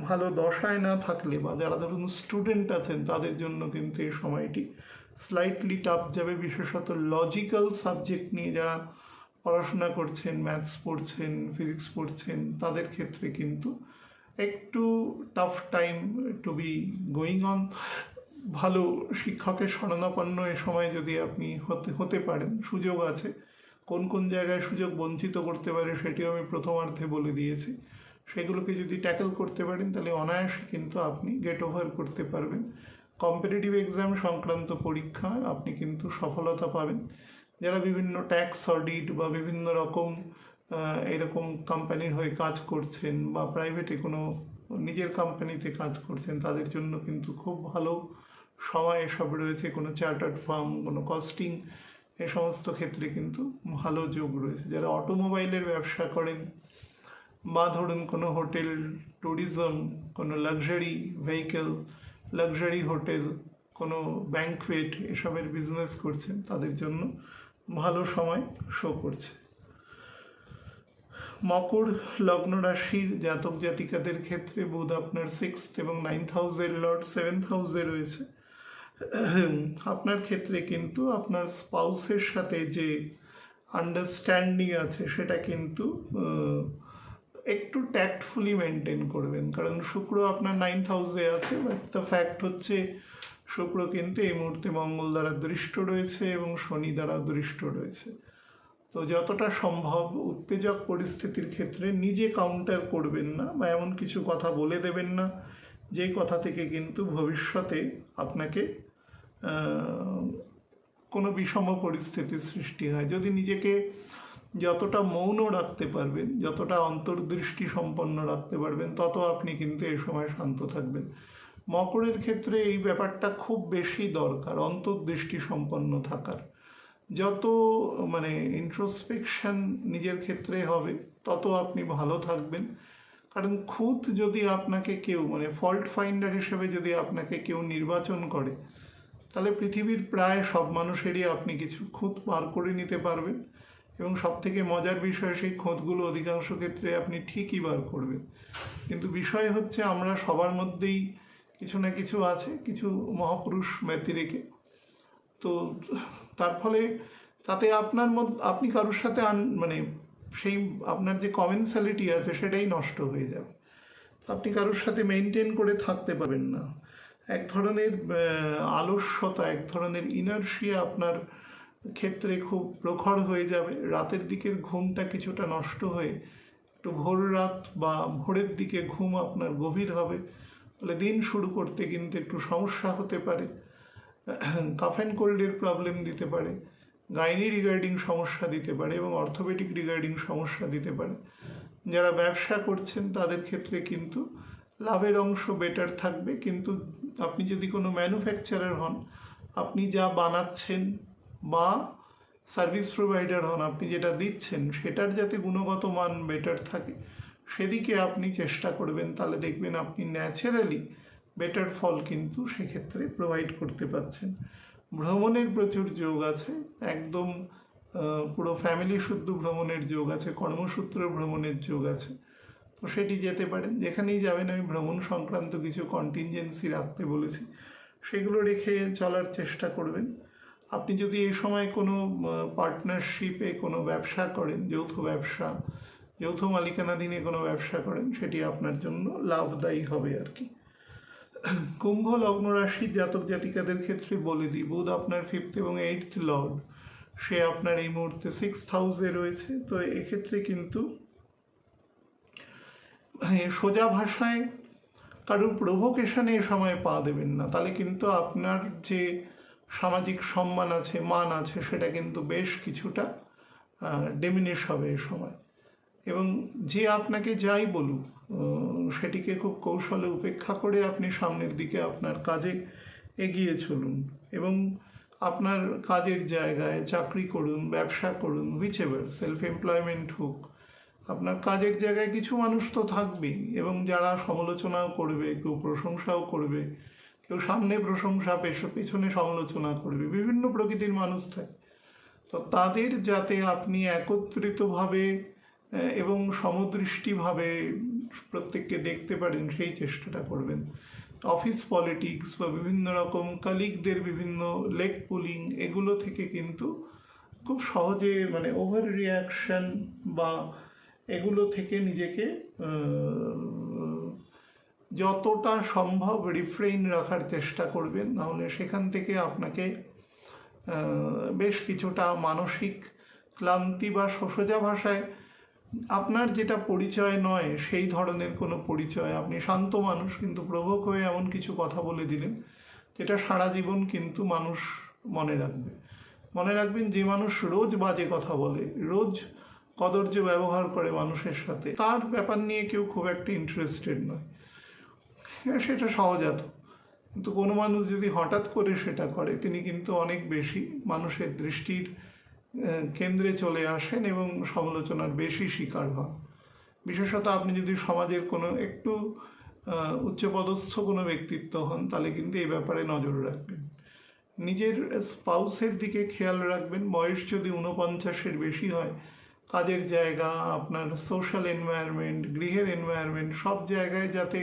ভালো দশায় না থাকলে বা যারা ধরুন স্টুডেন্ট আছেন তাদের জন্য কিন্তু এই সময়টি স্লাইটলি টাফ যাবে, বিশেষত লজিক্যাল সাবজেক্ট নিয়ে যারা পড়াশোনা করছেন, ম্যাথস পড়ছেন, ফিজিক্স পড়ছেন, তাদের ক্ষেত্রে কিন্তু একটু tough time to be going on. ভালো শিক্ষকের শরণাপন্ন এ সময় যদি আপনি হতে পারেন, সুযোগ আছে। কোন কোন জায়গায় সুযোগ বঞ্চিত করতে পারে সেটিও আমি প্রথমার্ধে বলে দিয়েছি। সেগুলোকে যদি ট্যাকেল করতে পারেন তাহলে অনায়াসে কিন্তু আপনি গেট ওভার করতে পারবেন। কম্পিটিটিভ এক্সাম সংক্রান্ত পরীক্ষায় আপনি কিন্তু সফলতা পাবেন। যারা বিভিন্ন ট্যাক্স অডিট বা বিভিন্ন রকম এরকম কোম্পানির হয়ে কাজ করছেন বা প্রাইভেটে কোনো নিজের কোম্পানিতে কাজ করছেন, তাদের জন্য কিন্তু খুব ভালো সময় এসব রয়েছে। কোনো চার্টার্ড ফার্ম, কোনো কস্টিং, এ সমস্ত ক্ষেত্রে কিন্তু ভালো যোগ রয়েছে। যারা অটোমোবাইলের ব্যবসা করেন বা ধরুন কোনো হোটেল, ট্যুরিজম, কোনো লাক্সারি ভেহিকেল, লাক্সারি হোটেল, কোনো ব্যাংকুয়েট, এসবের বিজনেস করছেন, তাদের জন্য ভালো সময় শো করছে। মকর লগ্ন রাশির জাতক জাতিকাদের ক্ষেত্রে বুধ আপনার 6th এবং 9th হাউসের লর্ড 7th হাউসে রয়েছে। আপনার ক্ষেত্রে কিন্তু আপনার স্পাউসের সাথে যে আন্ডারস্ট্যান্ডিং আছে সেটা কিন্তু একটু ট্যাক্টফুলি মেনটেন করবেন, কারণ শুক্র আপনার 9th হাউসে আছে। বাট দ্য ফ্যাক্ট হচ্ছে শুক্র কিন্তু এই মুহূর্তে মঙ্গল দ্বারা দৃষ্ট রয়েছে এবং শনি দ্বারা দৃষ্ট রয়েছে। তো যতটা সম্ভব উত্তেজক পরিস্থিতির ক্ষেত্রে নিজে কাউন্টার করবেন না বা এমন কিছু কথা বলে দেবেন না যে কথা থেকে কিন্তু ভবিষ্যতে আপনাকে কোনো বিষম পরিস্থিতির সৃষ্টি হয়। যদি নিজেকে যতটা মৌন রাখতে পারবেন, যতটা অন্তর্দৃষ্টি সম্পন্ন রাখতে পারবেন, তত আপনি কিন্তু এই সময় শান্ত থাকবেন। মকরের ক্ষেত্রে এই ব্যাপারটা খুব বেশি দরকার, অন্তর্দৃষ্টি সম্পন্ন থাকার। যত ইন্ট্রোস্পেকশন নিজের ক্ষেত্রে হবে তত আপনি ভালো থাকবেন। কারণ খুঁত যদি আপনাকে কেউ ফল্ট ফাইন্ডার হিসেবে যদি আপনাকে কেউ নির্বাচন করে, তাহলে পৃথিবীর প্রায় সব মানুষেরই আপনি কিছু খুঁত বার করে নিতে পারবেন এবং সবথেকে মজার বিষয়, সেই খুঁতগুলো অধিকাংশ ক্ষেত্রে আপনি ঠিকই বার করবেন। কিন্তু বিষয় হচ্ছে আমরা সবার মধ্যেই কিছু না কিছু আছে, কিছু মহাপুরুষ ব্যতি রেখে। তো তার ফলে তাতে আপনার আপনি কারোর সাথে সেই আপনার যে কমেন্সালিটি আছে সেটাই নষ্ট হয়ে যাবে। আপনি কারোর সাথে মেনটেন করে থাকতে পারবেন না। এক ধরনের আলস্যতা, এক ধরনের ইনার্শিয়া আপনার ক্ষেত্রে খুব প্রখর হয়ে যাবে। রাতের দিকের ঘুমটা কিছুটা নষ্ট হয়ে একটু ভোর রাত বা ভোরের দিকে ঘুম আপনার গভীর হবে। ফলে দিন শুরু করতে কিন্তু একটু সমস্যা হতে পারে। কাফ অ্যান্ড কোল্ডের প্রবলেম দিতে পারে, গাইনি রিগার্ডিং সমস্যা দিতে পারে এবং অর্থোপেডিক রিগার্ডিং সমস্যা দিতে পারে। যারা ব্যবসা করছেন তাদের ক্ষেত্রে কিন্তু লাভের অংশ বেটার থাকবে। কিন্তু আপনি যদি কোনো ম্যানুফ্যাকচারার হন, আপনি যা বানাচ্ছেন বা সার্ভিস প্রোভাইডার হন, আপনি যেটা দিচ্ছেন সেটার যাতে গুণগত মান বেটার থাকে সেদিকে আপনি চেষ্টা করবেন। তাহলে দেখবেন আপনি ন্যাচারালি বেটার ফল কিন্তু সেক্ষেত্রে প্রোভাইড করতে পারছেন। ভ্রমণের প্রচুর যোগ আছে, একদম পুরো ফ্যামিলি শুদ্ধ ভ্রমণের যোগ আছে, কর্মসূত্র ভ্রমণের যোগ আছে। তো সেটি যেতে পারেন। যেখানেই যাবেন আমি ভ্রমণ সংক্রান্ত কিছু কন্টিনজেন্সি রাখতে বলেছি, সেগুলো রেখে চলার চেষ্টা করবেন। আপনি যদি এই সময় কোনো পার্টনারশিপে কোনো ব্যবসা করেন, যৌথ ব্যবসা, যৌথ মালিকানাধীনে কোনো ব্যবসা করেন, সেটি আপনার জন্য লাভদায়ী হবে আর কি। কুম্ভ লগ্ন রাশির জাতক জাতিকাদের ক্ষেত্রে বলে দিই, বুধ আপনার 5th এবং 8th লর্ড, সে আপনার এই মুহূর্তে 6th হাউসে রয়েছে। তো এক্ষেত্রে কিন্তু সোজা ভাষায় কারোর প্রভোকেশনে এ সময় পা দেবেন না, তাহলে কিন্তু আপনার যে সামাজিক সম্মান আছে, মান আছে, সেটা কিন্তু বেশ কিছুটা ডিমিনিশ হবে এ সময়। এবং যে আপনাকে যাই বলুক সেটিকে খুব কৌশলে উপেক্ষা করে আপনি সামনের দিকে আপনার কাজে এগিয়ে চলুন। এবং আপনার কাজের জায়গায় চাকরি করুন, ব্যবসা করুন, হুইচএভার, সেলফ এমপ্লয়মেন্ট হোক, আপনার কাজের জায়গায় কিছু মানুষ তো থাকবেই, এবং যারা সমালোচনাও করবে, কেউ প্রশংসাও করবে, কেউ সামনে প্রশংসা, পেছনে সমালোচনা করবে, বিভিন্ন প্রকৃতির মানুষ থাকে। তো তাদের যাতে আপনি একত্রিতভাবে এবং সমদৃষ্টিভাবে প্রত্যেককে দেখতে পারেন সেই চেষ্টাটা করবেন। অফিস পলিটিক্স বা বিভিন্ন রকম কালিগদের বিভিন্ন লেগ পুলিং, এগুলো থেকে কিন্তু খুব সহজে মানে ওভার রিয়াকশন বা এগুলো থেকে নিজেকে যতটা সম্ভব রিফ্রেইন রাখার চেষ্টা করবেন, নাহলে সেখান থেকে আপনাকে বেশ কিছুটা মানসিক ক্লান্তি বা সোজা ভাষায় আপনার যেটা পরিচয় নয় সেই ধরনের কোনো পরিচয়, আপনি শান্ত মানুষ কিন্তু প্রভোক হয়ে এমন কিছু কথা বলে দিলেন যেটা সারা জীবন কিন্তু মানুষ মনে রাখবে। মনে রাখবেন, যে মানুষ রোজ বাজে কথা বলে, রোজ কদর্য ব্যবহার করে মানুষের সাথে, তার ব্যাপার নিয়ে কেউ খুব একটা ইন্টারেস্টেড নয়, সেটা সহজাত। কিন্তু কোনো মানুষ যদি হঠাৎ করে সেটা করে, তিনি কিন্তু অনেক বেশি মানুষের দৃষ্টির কেন্দ্রে চলে আসেন এবং সমালোচনার বেশি শিকার হন। বিশেষত আপনি যদি সমাজের কোনো একটু উচ্চপদস্থ কোনো ব্যক্তিত্ব হন, তাহলে কিন্তু এই ব্যাপারে নজর রাখবেন। নিজের স্পাউসের দিকে খেয়াল রাখবেন। বয়স যদি 49-এর বেশি হয়, কাজের জায়গা, আপনার সোশ্যাল এনভায়রনমেন্ট, গৃহের এনভায়রনমেন্ট, সব জায়গায় যাতে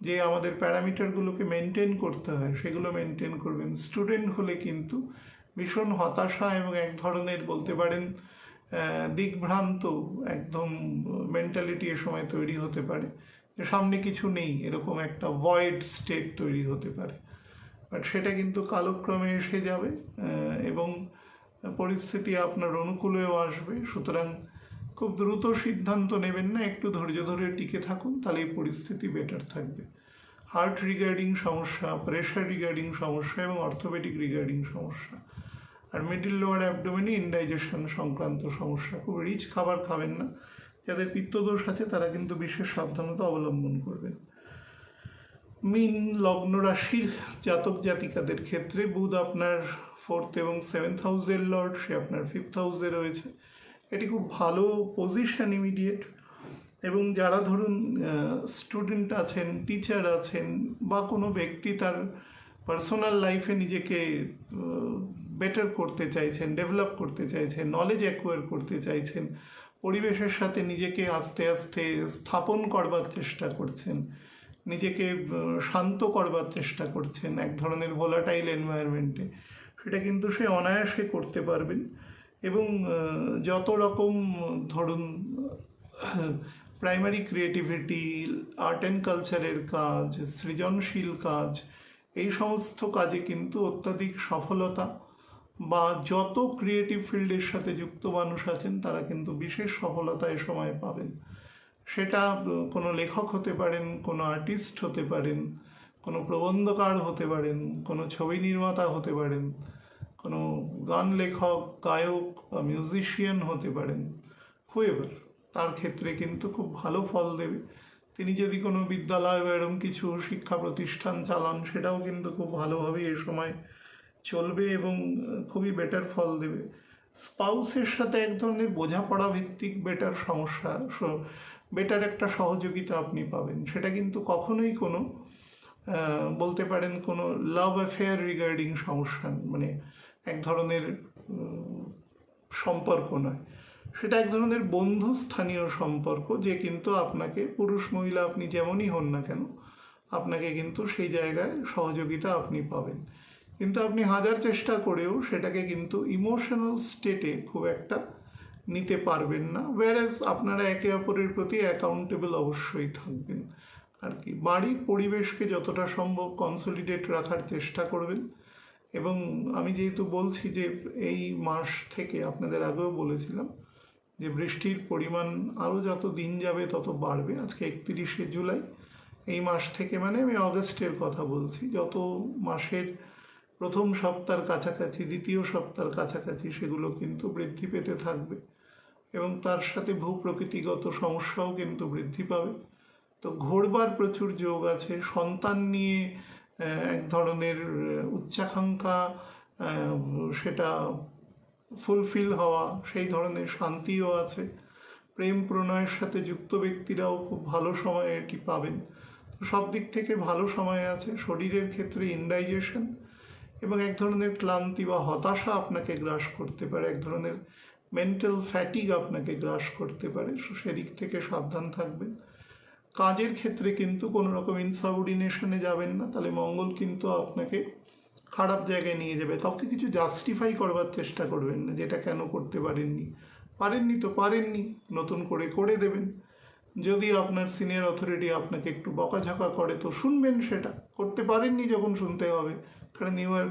যে আমাদের প্যারামিটারগুলোকে মেনটেন করতে হয় সেগুলো মেনটেন করবেন। স্টুডেন্ট হলে কিন্তু ভীষণ হতাশা এবং এক ধরনের বলতে পারেন দিকভ্রান্ত একদম মেন্টালিটি এ সময় তৈরি হতে পারে, যে সামনে কিছু নেই, এরকম একটা ভয়েড স্টেট তৈরি হতে পারে। বাট সেটা কিন্তু কালক্রমে এসে যাবে এবং পরিস্থিতি আপনার অনুকূলেও আসবে। সুতরাং খুব দ্রুত সিদ্ধান্ত নেবেন না, একটু ধৈর্য ধরে টিকে থাকুন, তাহলে এই পরিস্থিতি বেটার থাকবে। হার্ট রিগার্ডিং সমস্যা, প্রেশার রিগার্ডিং সমস্যা এবং অর্থোপেডিক রিগার্ডিং সমস্যা, আর মিডিল লোয়ার অ্যাবডোমেনে ইনডাইজেশন সংক্রান্ত সমস্যা। খুব রিচ খাবার খাবেন না। যাদের পিত্তদোষ আছে তারা কিন্তু বিশেষ সাবধানতা অবলম্বন করবেন। মীন লগ্ন রাশির জাতক জাতিকাদের ক্ষেত্রে বুধ আপনার 4th এবং 7th হাউসের লর্ড, সে আপনার 5th হাউসে রয়েছে। এটি খুব ভালো পজিশন ইমিডিয়েট। এবং যারা ধরুন স্টুডেন্ট আছেন, টিচার আছেন, বা কোনো ব্যক্তি তার পার্সোনাল লাইফে নিজেকে বেটার করতে চাইছেন, ডেভেলপ করতে চাইছেন, নলেজ অ্যাকোয়ার করতে চাইছেন, পরিবেশের সাথে নিজেকে আস্তে আস্তে স্থাপন করবার চেষ্টা করছেন, নিজেকে শান্ত করবার চেষ্টা করছেন এক ধরনের ভোলাটাইল এনভায়রনমেন্টে, সেটা কিন্তু সে অনায়াসে করতে পারবেন। এবং যত রকম ধরুন প্রাইমারি ক্রিয়েটিভিটি, আর্ট অ্যান্ড কালচারের কাজ, সৃজনশীল কাজ, এই সমস্ত কাজে কিন্তু অত্যাধিক সফলতা, বা যত ক্রিয়েটিভ ফিল্ডের সাথে যুক্ত মানুষ আছেন তারা কিন্তু বিশেষ সফলতা এ সময় পাবেন। সেটা কোনো লেখক হতে পারেন, কোনো আর্টিস্ট হতে পারেন, কোনো প্রবন্ধকার হতে পারেন, কোনো ছবি নির্মাতা হতে পারেন, কোনো গান লেখক, গায়ক বা মিউজিশিয়ান হতে পারেন, হুয়েভার, তার ক্ষেত্রে কিন্তু খুব ভালো ফল দেবে। তিনি যদি কোনো বিদ্যালয় বা এরকম কিছু শিক্ষা প্রতিষ্ঠান চালান, সেটাও কিন্তু খুব ভালোভাবে এ সময় চলবে এবং খুবই বেটার ফল দেবে। স্পাউসের সাথে এক ধরনের বোঝাপড়া ভিত্তিক বেটার সমস্যা, বেটার একটা সহযোগিতা আপনি পাবেন। সেটা কিন্তু কখনোই কোনো বলতে পারেন কোনো লাভ অ্যাফেয়ার রিগার্ডিং সমস্যা, মানে এক ধরনের সম্পর্ক নয়, সেটা এক ধরনের বন্ধুস্থানীয় সম্পর্ক, যে কিন্তু আপনাকে, পুরুষ মহিলা আপনি যেমনই হন না কেন, আপনাকে কিন্তু সেই জায়গায় সহযোগিতা আপনি পাবেন। কিন্তু আপনি হাজার চেষ্টা করেও সেটাকে কিন্তু ইমোশনাল স্টেটে খুব একটা নিতে পারবেন না। ওয়ারেজ আপনারা একে অপরের প্রতি অ্যাকাউন্টেবল অবশ্যই থাকবেন আর কি। বাড়ির পরিবেশকে যতটা সম্ভব কনসলিডেট রাখার চেষ্টা করবেন। এবং আমি যেহেতু বলছি যে এই মাস থেকে, আপনাদের আগেও বলেছিলাম, যে বৃষ্টির পরিমাণ আরও যত দিন যাবে তত বাড়বে। আজকে 31শে জুলাই, এই মাস থেকে মানে আমি অগস্টের কথা বলছি, যত মাসের প্রথম সপ্তাহের কাছাকাছি, দ্বিতীয় সপ্তাহের কাছাকাছি সেগুলো কিন্তু বৃদ্ধি পেতে থাকবে এবং তার সাথে ভূপ্রকৃতিগত সমস্যাও কিন্তু বৃদ্ধি পাবে। তো ঘোরবার প্রচুর যোগ আছে, সন্তান নিয়ে এক ধরনের উচ্চাকাঙ্ক্ষা, সেটা ফুলফিল হওয়া, সেই ধরনের শান্তিও আছে। প্রেম প্রণয়ের সাথে যুক্ত ব্যক্তিরাও খুব ভালো সময় এটি পাবেন। তো সব দিক থেকে ভালো সময় আছে। শরীরের ক্ষেত্রে ইনডাইজেশন এবং এক ধরনের ক্লান্তি বা হতাশা আপনাকে গ্রাস করতে পারে, এক ধরনের মেন্টাল ফ্যাটিগ আপনাকে গ্রাস করতে পারে, সেদিক থেকে সাবধান থাকবেন। কাজের ক্ষেত্রে কিন্তু কোনো রকম ইনসাবঅর্ডিনেশনে যাবেন না, তাহলে মঙ্গল কিন্তু আপনাকে খারাপ জায়গায় নিয়ে যাবে। কাউকে কিছু জাস্টিফাই করবার চেষ্টা করবেন না, যেটা কেন করতে পারেননি তো পারেননি, নতুন করে করে দেবেন। যদি আপনার সিনিয়র অথরিটি আপনাকে একটু বকাঝকা করে তো শুনবেন, সেটা করতে পারেননি যখন শুনতে হবে, কারণ ইউ আর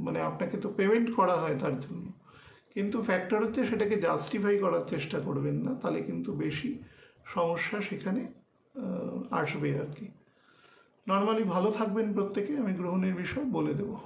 মানে আপনাকে তো পেমেন্ট করা হয় তার জন্য। কিন্তু ফ্যাক্টর হচ্ছে সেটাকে জাস্টিফাই করার চেষ্টা করবেন না, তাহলে কিন্তু বেশি সমস্যা সেখানে আসবে আর কি। নর্মালি ভালো থাকবেন প্রত্যেকে, আমি গ্রহণের বিষয় বলে দেবো।